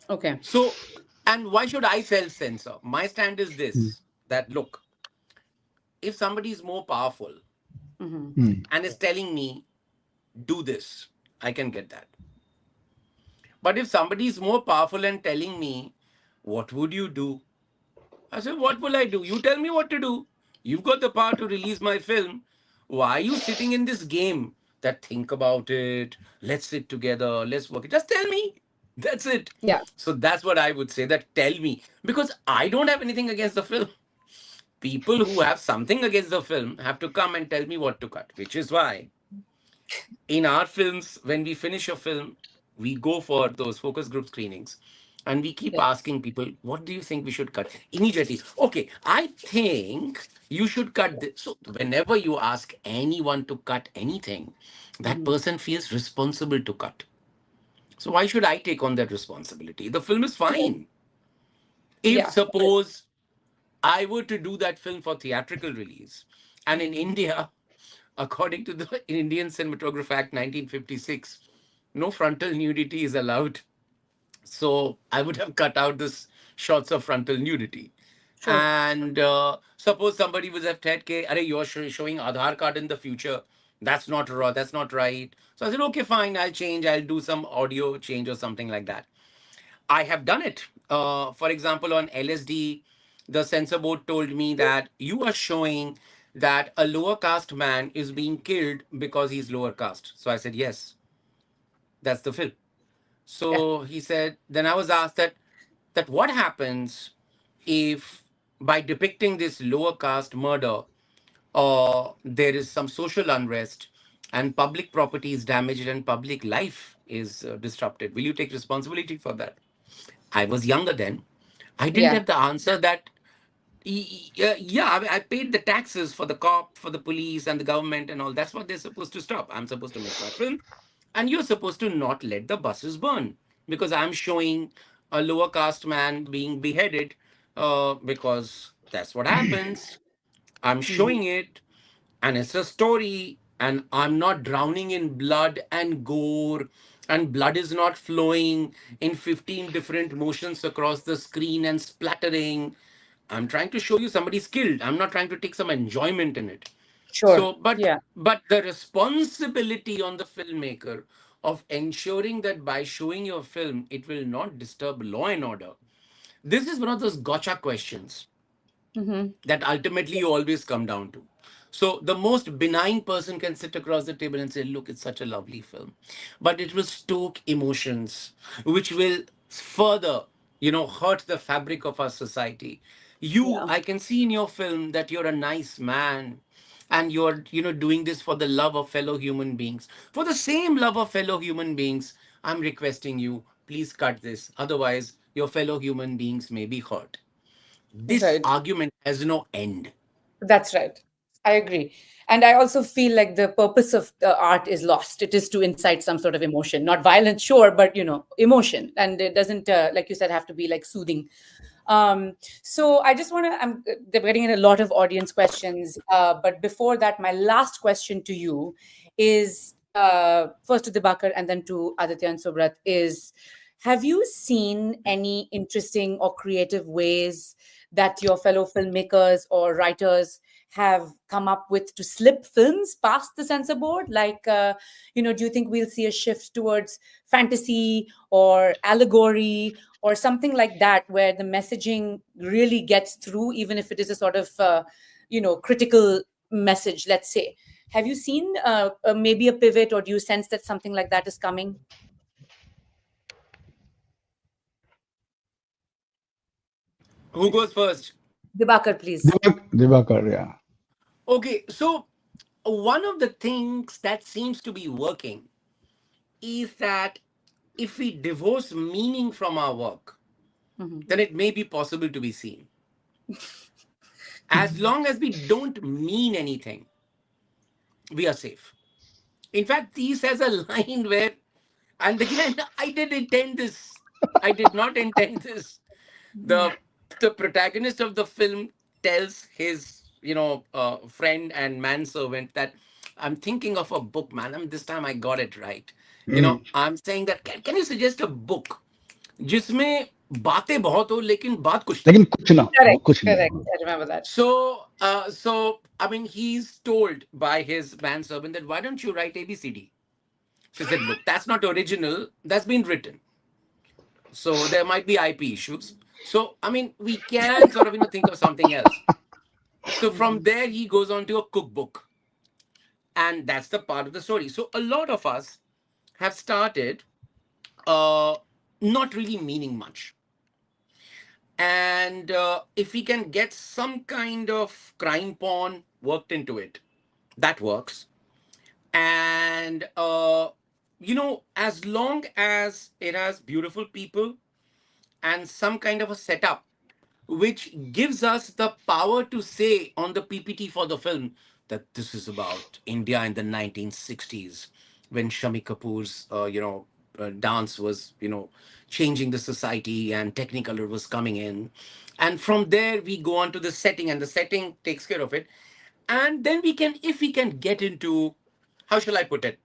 Okay. So, and why should I self censor? My stand is this, that look, if somebody is more powerful and is telling me, do this, I can get that. But if somebody is more powerful and telling me, what would you do? I said, what will I do? You tell me what to do. You've got the power to release my film. Why are you sitting in this game that think about it? Let's sit together. Let's work it. Just tell me. That's it. Yeah. So that's what I would say, that tell me. Because I don't have anything against the film. People who have something against the film have to come and tell me what to cut, which is why in our films, when we finish a film, we go for those focus group screenings and we keep Yeah. asking people, what do you think we should cut? Immediately, okay, I think you should cut this. So whenever you ask anyone to cut anything, that person feels responsible to cut. So why should I take on that responsibility? The film is fine. If Yeah. suppose I were to do that film for theatrical release, and in India, according to the Indian Cinematograph Act 1956, no frontal nudity is allowed. So I would have cut out this shots of frontal nudity. Sure. And suppose somebody would have said, "Okay, are you're showing Aadhaar card in the future. That's not raw. That's not right." So I said, "Okay, fine. I'll change. I'll do some audio change or something like that." I have done it. For example, on LSD, the censor board told me that you are showing that a lower caste man is being killed because he's lower caste. So I said, yes, that's the film. Yeah. So he said, then I was asked that what happens if by depicting this lower caste murder, or there is some social unrest and public property is damaged and public life is disrupted. Will you take responsibility for that? I was younger then. I didn't Yeah. have the answer that, yeah, I paid the taxes for the cop, for the police, and the government and all. That's what they're supposed to stop. I'm supposed to make my film, and you're supposed to not let the buses burn because I'm showing a lower caste man being beheaded because that's what happens. I'm Mhm. showing it, and it's a story, and I'm not drowning in blood and gore, and blood is not flowing in 15 different motions across the screen and splattering. I'm trying to show you somebody skilled. I'm not trying to take some enjoyment in it. Sure. So, but Yeah. but the responsibility on the filmmaker of ensuring that by showing your film, it will not disturb law and order. This is one of those gotcha questions Hmm. that ultimately you always come down to. So the most benign person can sit across the table and say, look, it's such a lovely film. But it will stoke emotions, which will further, hurt the fabric of our society. You, Yeah. I can see in your film that you're a nice man and you're, doing this for the love of fellow human beings. For the same love of fellow human beings, I'm requesting you, please cut this. Otherwise, your fellow human beings may be hurt. This Right. argument has no end. That's right. I agree. And I also feel like the purpose of the art is lost. It is to incite some sort of emotion, not violence, sure, but emotion. And it doesn't, like you said, have to be like soothing. So I just want to, they're getting in a lot of audience questions. But before that, my last question to you is first to Dibakar and then to Aditya and Subrat is, have you seen any interesting or creative ways that your fellow filmmakers or writers have come up with to slip films past the censor board? Like, do you think we'll see a shift towards fantasy or allegory or something like that, where the messaging really gets through, even if it is a sort of, critical message, let's say? Have you seen maybe a pivot, or do you sense that something like that is coming? Who goes first? Dibakar, please. Dibakar, yeah. Okay, so one of the things that seems to be working is that if we divorce meaning from our work, Mhm. then it may be possible to be seen. As long as we don't mean anything, we are safe. In fact, Thies has a line where, and again, I did intend this. I did not intend this. The the protagonist of the film tells his friend and manservant that I'm thinking of a book, man. This time I got it right. Mm. I'm saying that can you suggest a book जिसमें बातें बहुत हो लेकिन बात कुछ ना लेकिन हो. कुछ ना हो, Correct, कुछ नहीं correct. हो. I remember that. So I mean, he's told by his manservant that why don't you write ABCD? She said, look, that's not original. That's been written. So there might be IP issues. So I mean, we can sort of think of something else. So from Mhm. there, he goes on to a cookbook, and that's the part of the story. So a lot of us have started uh, not really meaning much, and if we can get some kind of crime porn worked into it, that works. And as long as it has beautiful people and some kind of a setup which gives us the power to say on the PPT for the film that this is about India in the 1960s when Shami Kapoor's, dance was, changing the society and Technicolor was coming in. And from there, we go on to the setting, and the setting takes care of it. And then we can, if we can get into, how shall I put it?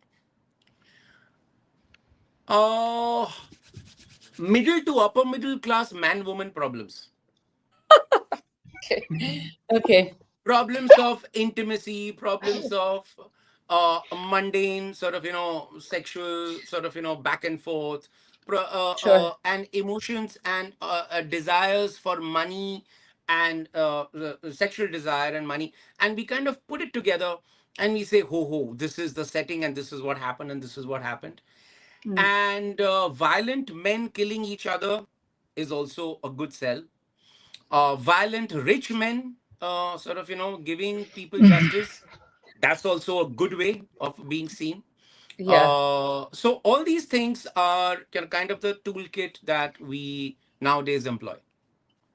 Uh, Middle to upper middle class man woman problems. Okay. Okay. Problems of intimacy, problems of mundane sort of sexual sort of back and forth, Sure. and emotions and desires for money and sexual desire and money, and we kind of put it together and we say, ho ho, this is the setting and this is what happened and this is what happened. And violent men killing each other is also a good sell. Violent rich men, sort of, giving people justice. That's also a good way of being seen. Yeah. So all these things are kind of the toolkit that we nowadays employ.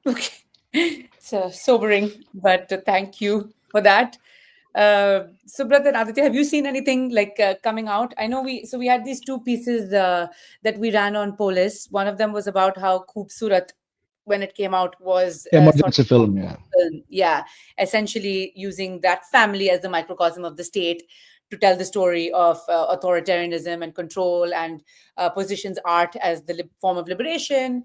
Okay. So sobering, but thank you for that. Subrata and Aditya, have you seen anything like coming out? I know we had these two pieces that we ran on Polis. One of them was about how Khoobsurat, when it came out, was sort Emergency film, yeah. of yeah, essentially using that family as the microcosm of the state to tell the story of authoritarianism and control, and positions art as the form of liberation,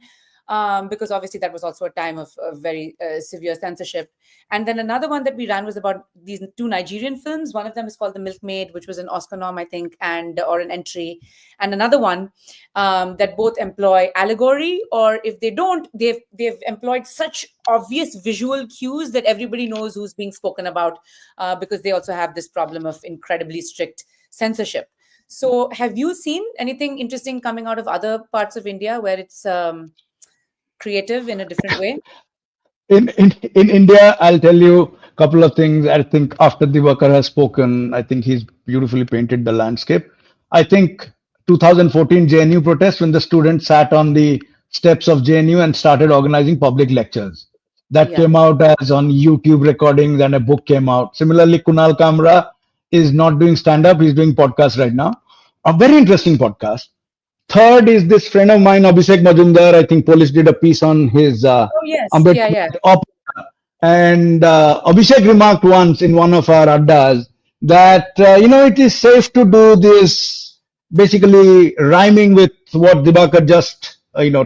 because obviously that was also a time of very severe censorship. And then another one that we ran was about these two Nigerian films. One of them is called The Milkmaid, which was an Oscar nom, I think, and or an entry. And another one that both employ allegory, or if they don't, they've employed such obvious visual cues that everybody knows who's being spoken about, because they also have this problem of incredibly strict censorship. So, have you seen anything interesting coming out of other parts of India where it's creative in a different way? In India, I'll tell you a couple of things. I think after Dibakar has spoken, I think he's beautifully painted the landscape. I think 2014 JNU protest, when the students sat on the steps of JNU and started organizing public lectures. That Yeah. came out as on YouTube recordings, and a book came out. Similarly, Kunal Kamra is not doing stand-up, he's doing podcast right now. A very interesting podcast. Third is this friend of mine, Abhishek Majumdar. I think Police did a piece on his Oh yes. Yeah. Ambedkar Yeah. opera. And Abhishek remarked once in one of our addas that, it is safe to do this, basically rhyming with what Dibakar just,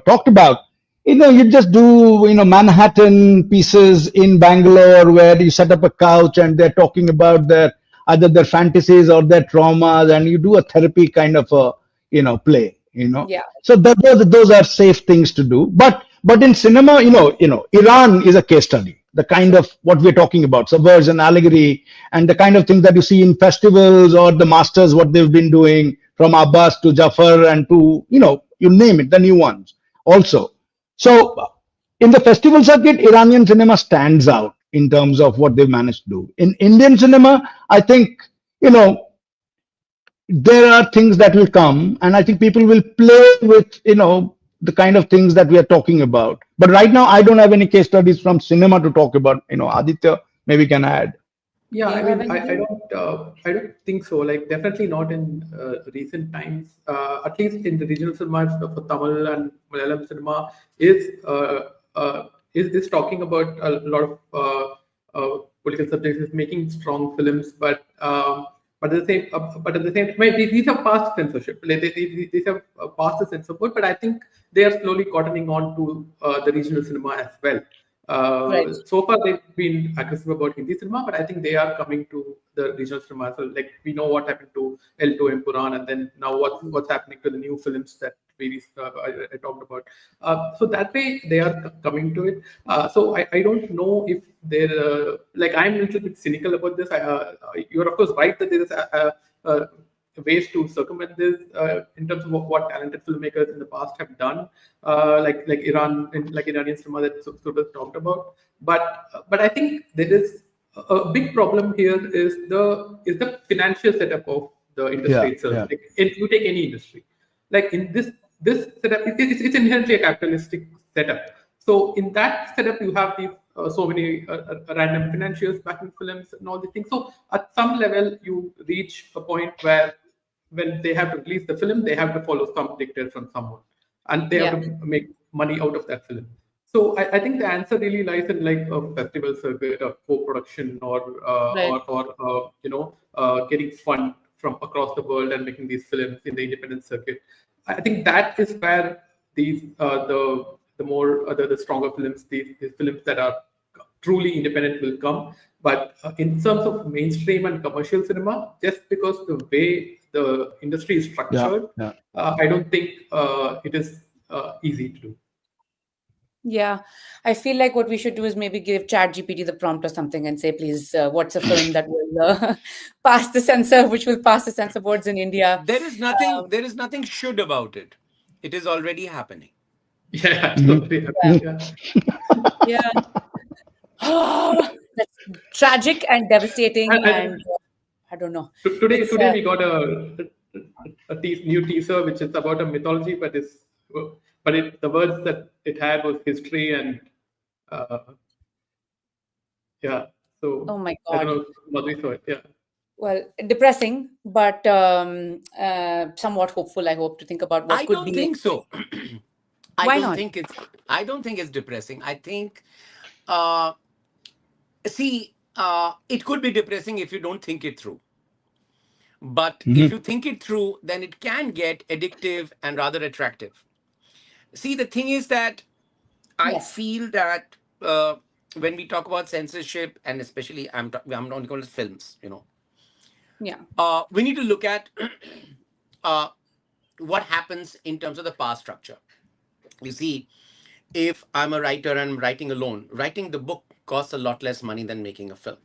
talked about. You just do, Manhattan pieces in Bangalore where you set up a couch and they're talking about either their fantasies or their traumas, and you do a therapy kind of a, play, Yeah. so those are safe things to do. But in cinema, Iran is a case study. The kind of what we're talking about, subversion, allegory, and the kind of things that you see in festivals, or the masters, what they've been doing from Abbas to Jafar and to, you name it, the new ones also. So in the festival circuit, Iranian cinema stands out in terms of what they've managed to do. In Indian cinema, I think, you know, there are things that will come, and I think people will play with, the kind of things that we are talking about. But right now, I don't have any case studies from cinema to talk about. Aditya maybe can add. Yeah, Do I you have mean, anything? I don't think so. Like, definitely not in recent times. At least in the regional cinema for Tamil and Malayalam cinema is talking about a lot of political subjects, is making strong films, but at the same, I mean, these are past censorship. Like, these have passed the censor board, but I think they are slowly cottoning on to the regional cinema as well. Right. So far, they've been aggressive about Hindi cinema, but I think they are coming to the regional cinema. So, like, we know what happened to El and Puran, and then now what's happening to the new films that I talked about. So that way, they are coming to it. So I don't know if they're like, I'm a little bit cynical about this. You're of course right that there is ways to circumvent this in terms of what talented filmmakers in the past have done, like Iranian cinema that Subrata talked about. But I think there is a big problem here is the financial setup of the industry Yeah, itself. yeah. Like, if you take any industry, like in this setup, it's inherently a capitalistic setup. So in that setup, you have these so many random financiers backing films and all these things. So at some level, you reach a point where when they have to release the film, they have to follow some dictate from someone, and they have Yeah. to make money out of that film. So I think the answer really lies in like a festival circuit, or co-production, Right. getting fund from across the world and making these films in the independent circuit. I think that is where these the more the stronger films, these films that are truly independent will come. But in terms of mainstream and commercial cinema, just because the way the industry is Yeah, structured, yeah. I don't think it is easy to do. Yeah, I feel like what we should do is maybe give ChatGPT the prompt or something and say, please, what's a film that will pass the censor, which will pass the censor boards in India? Um, There is nothing should about it. It is already happening. Yeah, Mhm. totally agree. yeah, Yeah. yeah. That's tragic and devastating, and And I don't know. today, It's today we got a new teaser which is about a mythology, the words that it had was history and uh, yeah. So oh my I don't God. know what we saw it. Yeah. Well, depressing, but somewhat hopeful. I hope to think about what I could don't be. think so. I Why don't not? think it's I don't think it's depressing. I think uh it could be depressing if you don't think it through. But if you Mhm. think it through, then it can get addictive and rather attractive. See, the thing is that I Yes. feel that when we talk about censorship, and especially I'm not going to films, Yeah. we need to look at uh, what happens in terms of the power structure. You see, if I'm a writer and I'm writing alone, writing the book costs a lot less money than making a film.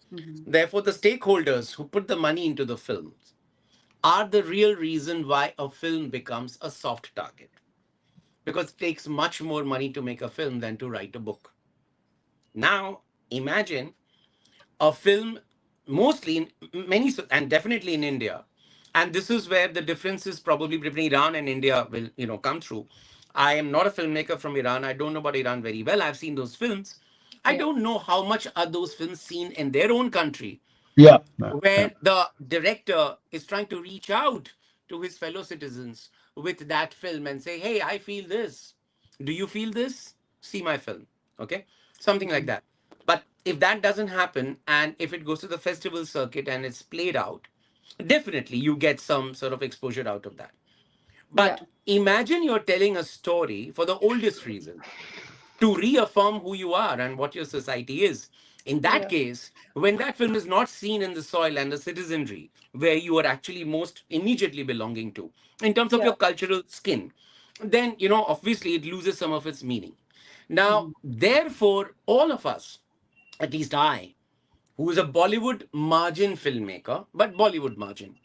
Hmm. Therefore, the stakeholders who put the money into the films are the real reason why a film becomes a soft target. Because it takes much more money to make a film than to write a book. Now, imagine a film, mostly in and definitely in India, and this is where the differences probably between Iran and India will, come through. I am not a filmmaker from Iran. I don't know about Iran very well. I've seen those films. I Yeah. don't know how much are those films seen in their own country, Yeah. Yeah. where the director is trying to reach out to his fellow citizens with that film and say, hey, I feel this. Do you feel this? See my film. Okay. Something like Hmm. that. But if that doesn't happen and if it goes to the festival circuit and it's played out, definitely you get some sort of exposure out of that. Yeah. But imagine you're telling a story for the oldest reason to reaffirm who you are and what your society is. In that Yeah. case, when that film is not seen in the soil and the citizenry where you are actually most immediately belonging to, in terms of Yeah. your cultural skin, then, obviously it loses some of its meaning. Now, Hmm. therefore, all of us, at least I, who is a Bollywood margin filmmaker, but Bollywood margin,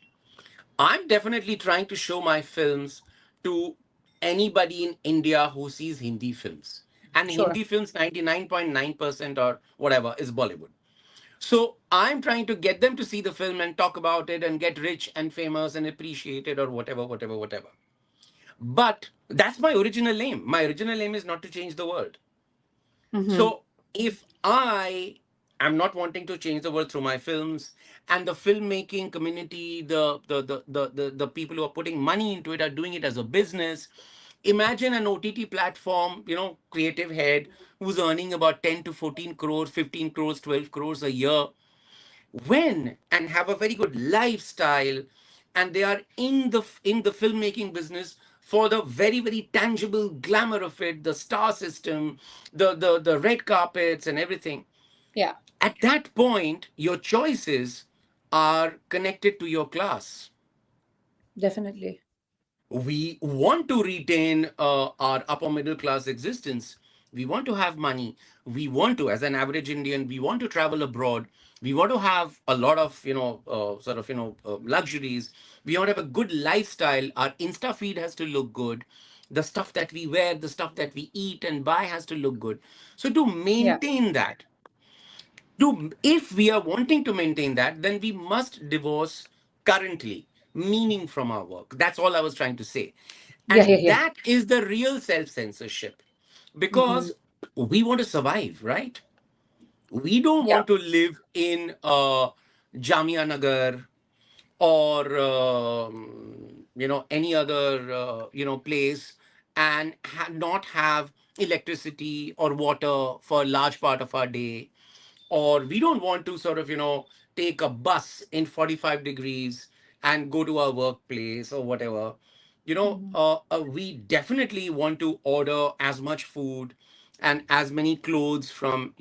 I'm definitely trying to show my films to anybody in India who sees Hindi films. And Sure. Hindi films, 99.9% or whatever, is Bollywood. So I'm trying to get them to see the film and talk about it and get rich and famous and appreciated or whatever, whatever, whatever. But that's my original aim. My original aim is not to change the world. Hmm. So if I am not wanting to change the world through my films, and the filmmaking community, the people who are putting money into it are doing it as a business, imagine an OTT platform, creative head who's earning about 10 to 14 crores, 15 crores, 12 crores a year, when and have a very good lifestyle, and they are in the filmmaking business for the very very tangible glamour of it, the star system, the red carpets and everything. Yeah. At that point your choices are connected to your class. Definitely. We want to retain our upper middle class existence. We want to have money. We want to, as an average Indian, we want to travel abroad. We want to have a lot of, luxuries. We want to have a good lifestyle. Our Insta feed has to look good. The stuff that we wear, the stuff that we eat and buy has to look good. So to Yeah. maintain that, if we are wanting to maintain that, then we must divorce currently meaning from our work. That's all I was trying to say. Yeah. Yeah. And Yeah. that is the real self-censorship, Hmm. because we want to survive, right? We don't Yeah. want to live in Jamia Nagar or any other place and not have electricity or water for a large part of our day. Or we don't want to sort of take a bus in 45 degrees and go to our workplace or whatever. Hmm. We definitely want to order as much food and as many clothes from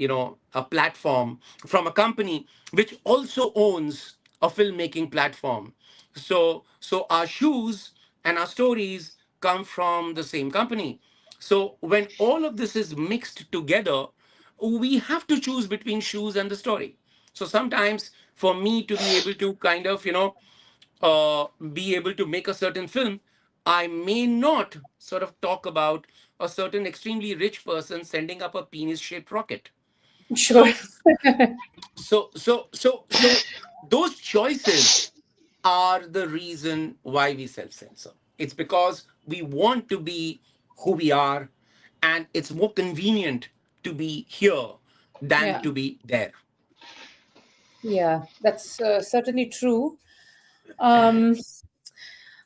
a platform, from a company which also owns a filmmaking platform. So our shoes and our stories come from the same company. So when all of this is mixed together, we have to choose between shoes and the story. So sometimes for me to be able to kind of, be able to make a certain film, I may not sort of talk about a certain extremely rich person sending up a penis shaped rocket. Sure. So so those choices are the reason why we self-censor. It's because we want to be who we are, and it's more convenient to be here than Yeah. to be there. Yeah, that's certainly true. Um,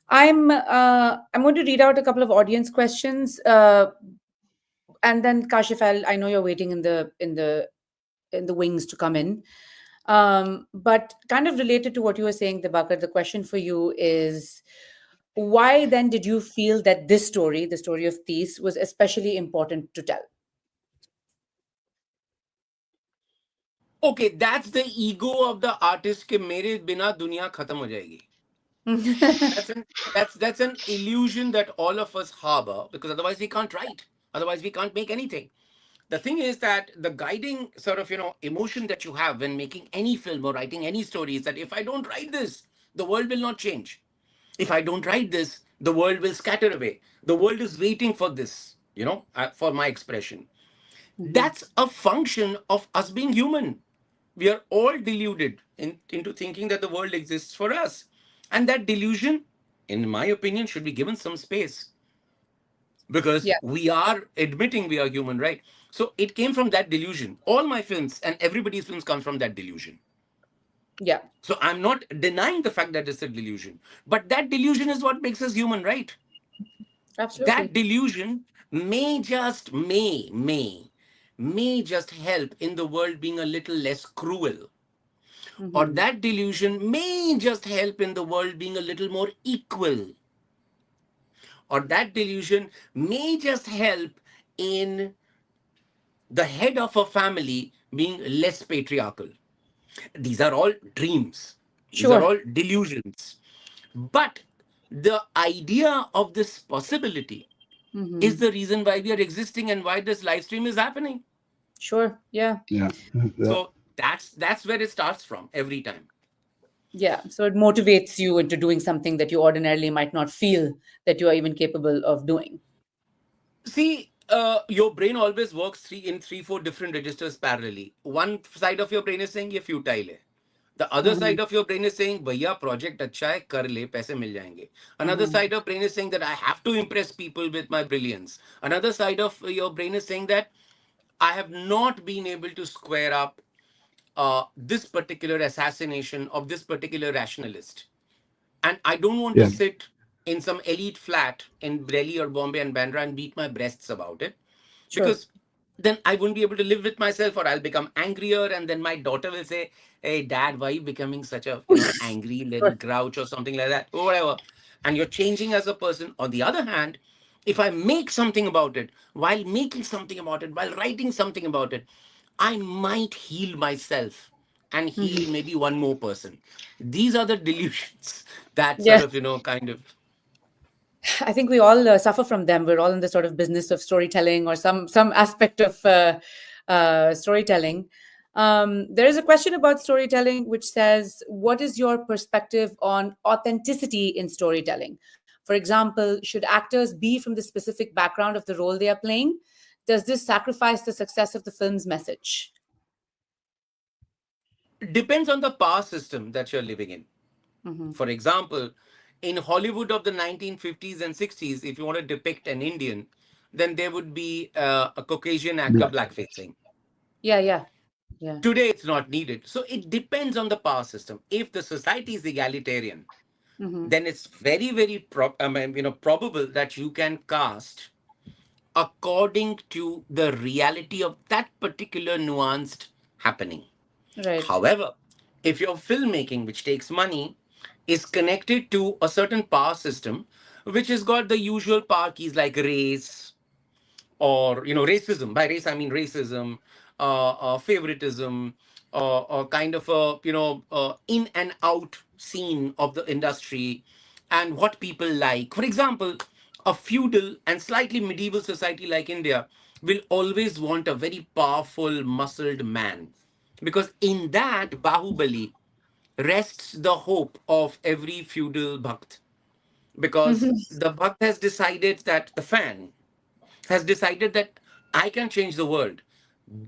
I'm going to read out a couple of audience questions, and then Kashif, I know you're waiting in the wings to come in. But kind of related to what you were saying, Dibakar, the question for you is, why then did you feel that this story, the story of Thies, was especially important to tell? Okay, that's the ego of the artist ke mere bina duniya khatam ho jayegi. That's an that's an illusion that all of us harbor, because otherwise we can't write. Otherwise we can't make anything. The thing is that the guiding sort of emotion that you have when making any film or writing any story is that if I don't write this, the world will not change. If I don't write this, the world will scatter away. The world is waiting for this, for my expression. Mhm. That's a function of us being human. We are all deluded into thinking that the world exists for us. And that delusion, in my opinion, should be given some space, because Yeah, we are admitting we are human, right? So it came from that delusion. All my films and everybody's films come from that delusion. yeah, So I'm not denying the fact that it's a delusion, but that delusion is what makes us human, right? That absolutely. delusion may just help in the world being a little less cruel, or Hmm. that delusion may just help in the world being a little more equal, or that delusion may just help in the head of a family being less patriarchal. These are all dreams, these are Sure. all delusions. But the idea of this possibility is Hmm. the reason why we are existing and why this live stream is happening. Sure. Yeah. Yeah. Yeah. So that's where it starts from every time. Yeah. So it motivates you into doing something that you ordinarily might not feel that you are even capable of doing. See, your brain always works three, four different registers parallelly. One side of your brain is saying ये futile है. The other Hmm. side of your brain is saying भैया project अच्छा है कर ले पैसे मिल जाएंगे. Another Hmm. side of brain is saying that I have to impress people with my brilliance. Another side of your brain is saying that I have not been able to square up this particular assassination of this particular rationalist. And I don't want to Yeah. sit in some elite flat in Delhi or Bombay and Bandra and beat my breasts about it, Sure. because then I won't be able to live with myself, or I'll become angrier, and then my daughter will say, "Hey, Dad, why are you becoming such a angry little Sure. grouch or something like that, or whatever?" And you're changing as a person. On the other hand, if I make something about it, while making something about it, while writing something about it, I might heal myself and heal Hmm. maybe one more person. These are the delusions that sort Yeah. of, kind of. I think we all suffer from them. We're all in the sort of business of storytelling or some aspect of storytelling. There is a question about storytelling which says, "What is your perspective on authenticity in storytelling? For example, should actors be from the specific background of the role they are playing? Does this sacrifice the success of the film's message?" Depends on the power system that you're living in. Hmm. For example, in Hollywood of the 1950s and 60s, if you want to depict an Indian, then there would be a Caucasian actor Black. blackfacing. Yeah, yeah, yeah. Today, it's not needed. So it depends on the power system. If the society is egalitarian, Hmm. then it's very, very probable that you can cast according to the reality of that particular nuanced happening. Right. However, if your filmmaking, which takes money, is connected to a certain power system, which has got the usual power keys like race, or racism. By race, I mean racism, favoritism, kind of a in and out scene of the industry, and what people like. For example, a feudal and slightly medieval society like India will always want a very powerful, muscled man. Because in that Bahubali rests the hope of every feudal Bhakt. Because Mhm. the Bhakt has decided that the fan has decided that I can change the world.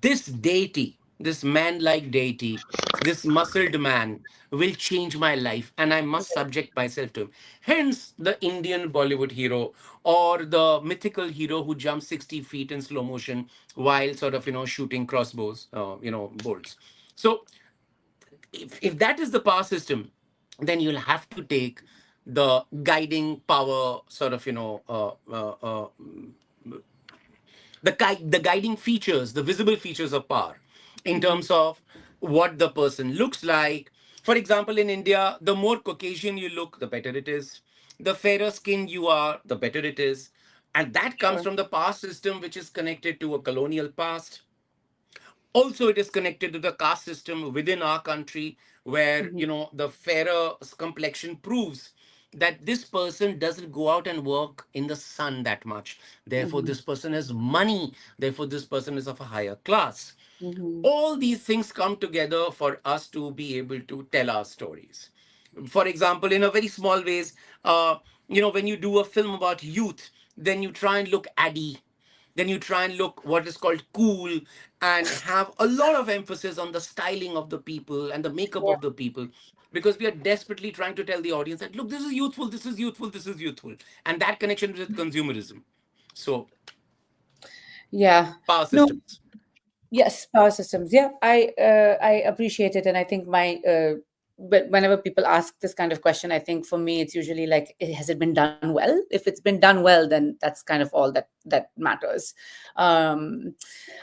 This deity, this man like deity, this muscled man will change my life and I must subject myself to him. Hence, the Indian Bollywood hero or the mythical hero who jumps 60 feet in slow motion while sort of, shooting crossbows, bolts. So, if that is the power system, then you'll have to take the guiding power sort of, the guiding features, the visible features of power in Mhm. terms of what the person looks like. For example, in India, the more Caucasian you look, the better it is. The fairer skinned you are, the better it is. And that comes Sure. from the past system, which is connected to a colonial past. Also, it is connected to the caste system within our country, where Mhm. the fairer complexion proves that this person doesn't go out and work in the sun that much, therefore Mhm. this person has money, therefore this person is of a higher class. Mhm. All these things come together for us to be able to tell our stories. For example, in a very small ways, when you do a film about youth, then you try and look addy, then you try and look what is called cool, and have a lot of emphasis on the styling of the people and the makeup Yeah. of the people, because we are desperately trying to tell the audience that, look, this is youthful, this is youthful, this is youthful. And that connection with consumerism. So, Yeah. power No. systems. Yes, power systems. Yeah, I appreciate it, and I think but whenever people ask this kind of question, I think for me it's usually like, has it been done well? If it's been done well, then that's kind of all that matters. Um,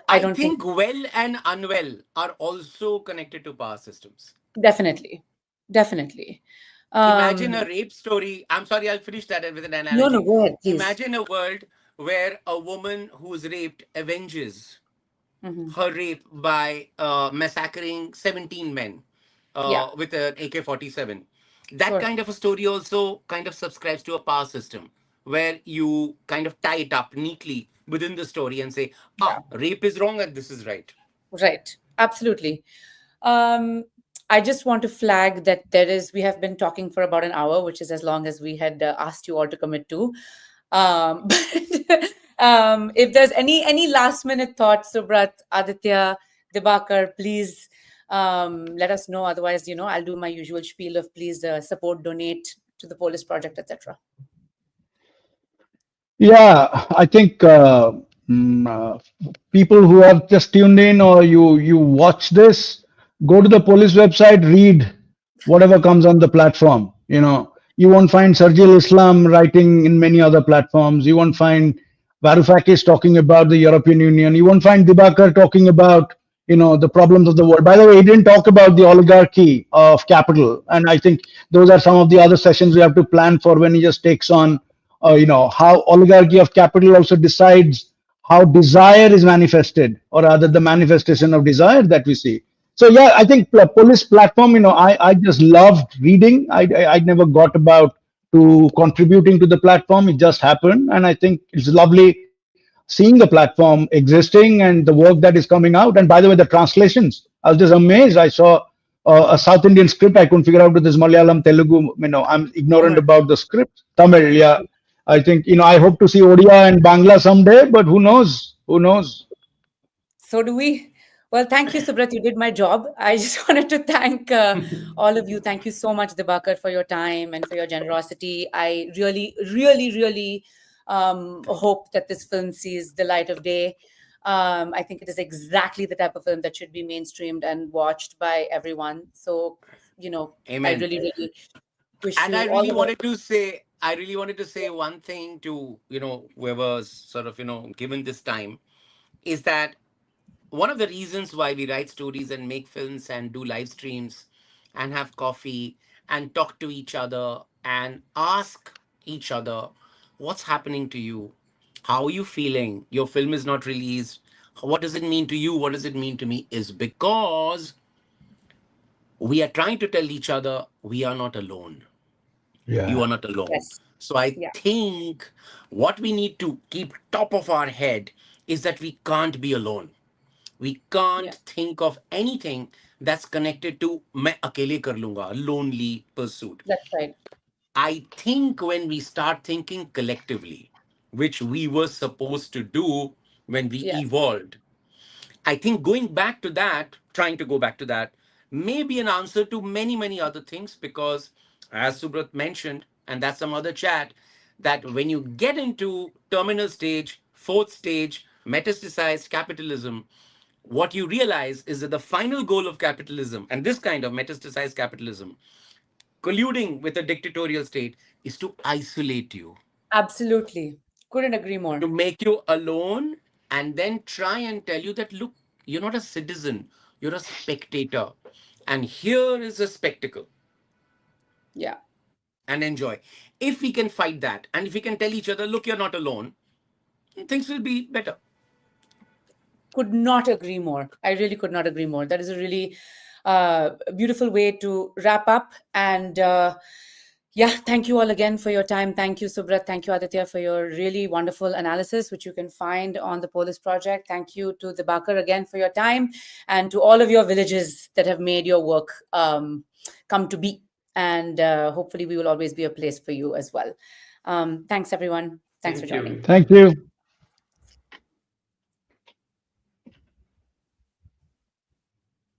I I don't think think well and unwell are also connected to power systems. definitely, definitely. Imagine a Um, rape story. I'm sorry, I'll finish that with an no, no, analogy. go ahead, please. Imagine a world where a woman who's raped avenges Hmm. her rape by massacring 17 men Yeah, with an AK-47. That sure. kind of a story also kind of subscribes to a power system where you kind of tie it up neatly within the story and say, Yeah. rape is wrong and this is right. Right, absolutely. Um, I just want to flag that we have been talking for about an hour, which is as long as we had asked you all to commit to. But if there's any last minute thoughts, Subrat, Aditya, Dibakar, please let us know. Otherwise, I'll do my usual spiel of please support, donate to the Polis Project, etc. Yeah, I think mm, uh, people who have just tuned in or you watch this, go to the police website, read whatever comes on the platform. You won't find Sarjil Islam writing in many other platforms. You won't find Varoufakis talking about the European Union. You won't find Dibakar talking about the problems of the world. By the way, he didn't talk about the oligarchy of capital, and I think those are some of the other sessions we have to plan for when he just takes on how oligarchy of capital also decides how desire is manifested, or rather the manifestation of desire that we see. So yeah, I think police platform, I just loved reading. I never got about to contributing to the platform. It just happened, and I think it's lovely seeing the platform existing and the work that is coming out. And by the way, the translations, I was just amazed. I saw a South Indian script. I couldn't figure out if this Malayalam, Telugu. I'm ignorant Tamil. about the script. Tamil, yeah. I think I hope to see Odia and Bangla someday, but who knows? Who knows? So do we. Well, thank you, Subrat. You did my job. I just wanted to thank all of you. Thank you so much, Dibakar, for your time and for your generosity. I really, really, really hope that this film sees the light of day. I think it is exactly the type of film that should be mainstreamed and watched by everyone. So, I Amen. really, really wish And you all the best. I really wanted to say one thing to, whoever's sort of, given this time, is that one of the reasons why we write stories and make films and do live streams and have coffee and talk to each other and ask each other, what's happening to you? How are you feeling? Your film is not released. What does it mean to you? What does it mean to me? Is because we are trying to tell each other we are not alone. You Yeah. are not alone. Yes. So I Yeah. think what we need to keep top of our head is that we can't be alone. We can't Yeah. think of anything that's connected to मैं अकेले कर लूंगा, lonely pursuit. That's right. I think when we start thinking collectively, which we were supposed to do when we Yes. evolved, I think going back to that, trying to go back to that, may be an answer to many, many other things because, as Subrat mentioned, and that's some other chat, that when you get into terminal stage, fourth stage, metastasized capitalism, what you realize is that the final goal of capitalism and this kind of metastasized capitalism, colluding with a dictatorial state, is to isolate you, Absolutely. Couldn't agree more. to make you alone, and then try and tell you that, look, you're not a citizen, you're a spectator. And here is a spectacle, Yeah. and enjoy. If we can fight that, and if we can tell each other, look, you're not alone, things will be better. Could not agree more. I really could not agree more. That is a really beautiful way to wrap up. And yeah, thank you all again for your time. Thank you, Subrat. Thank you, Aditya, for your really wonderful analysis, which you can find on the Polis Project. Thank you to Dibakar again for your time, and to all of your villages that have made your work come to be. And hopefully we will always be a place for you as well. Thanks, everyone. Thanks for Thank you. joining. Thank you.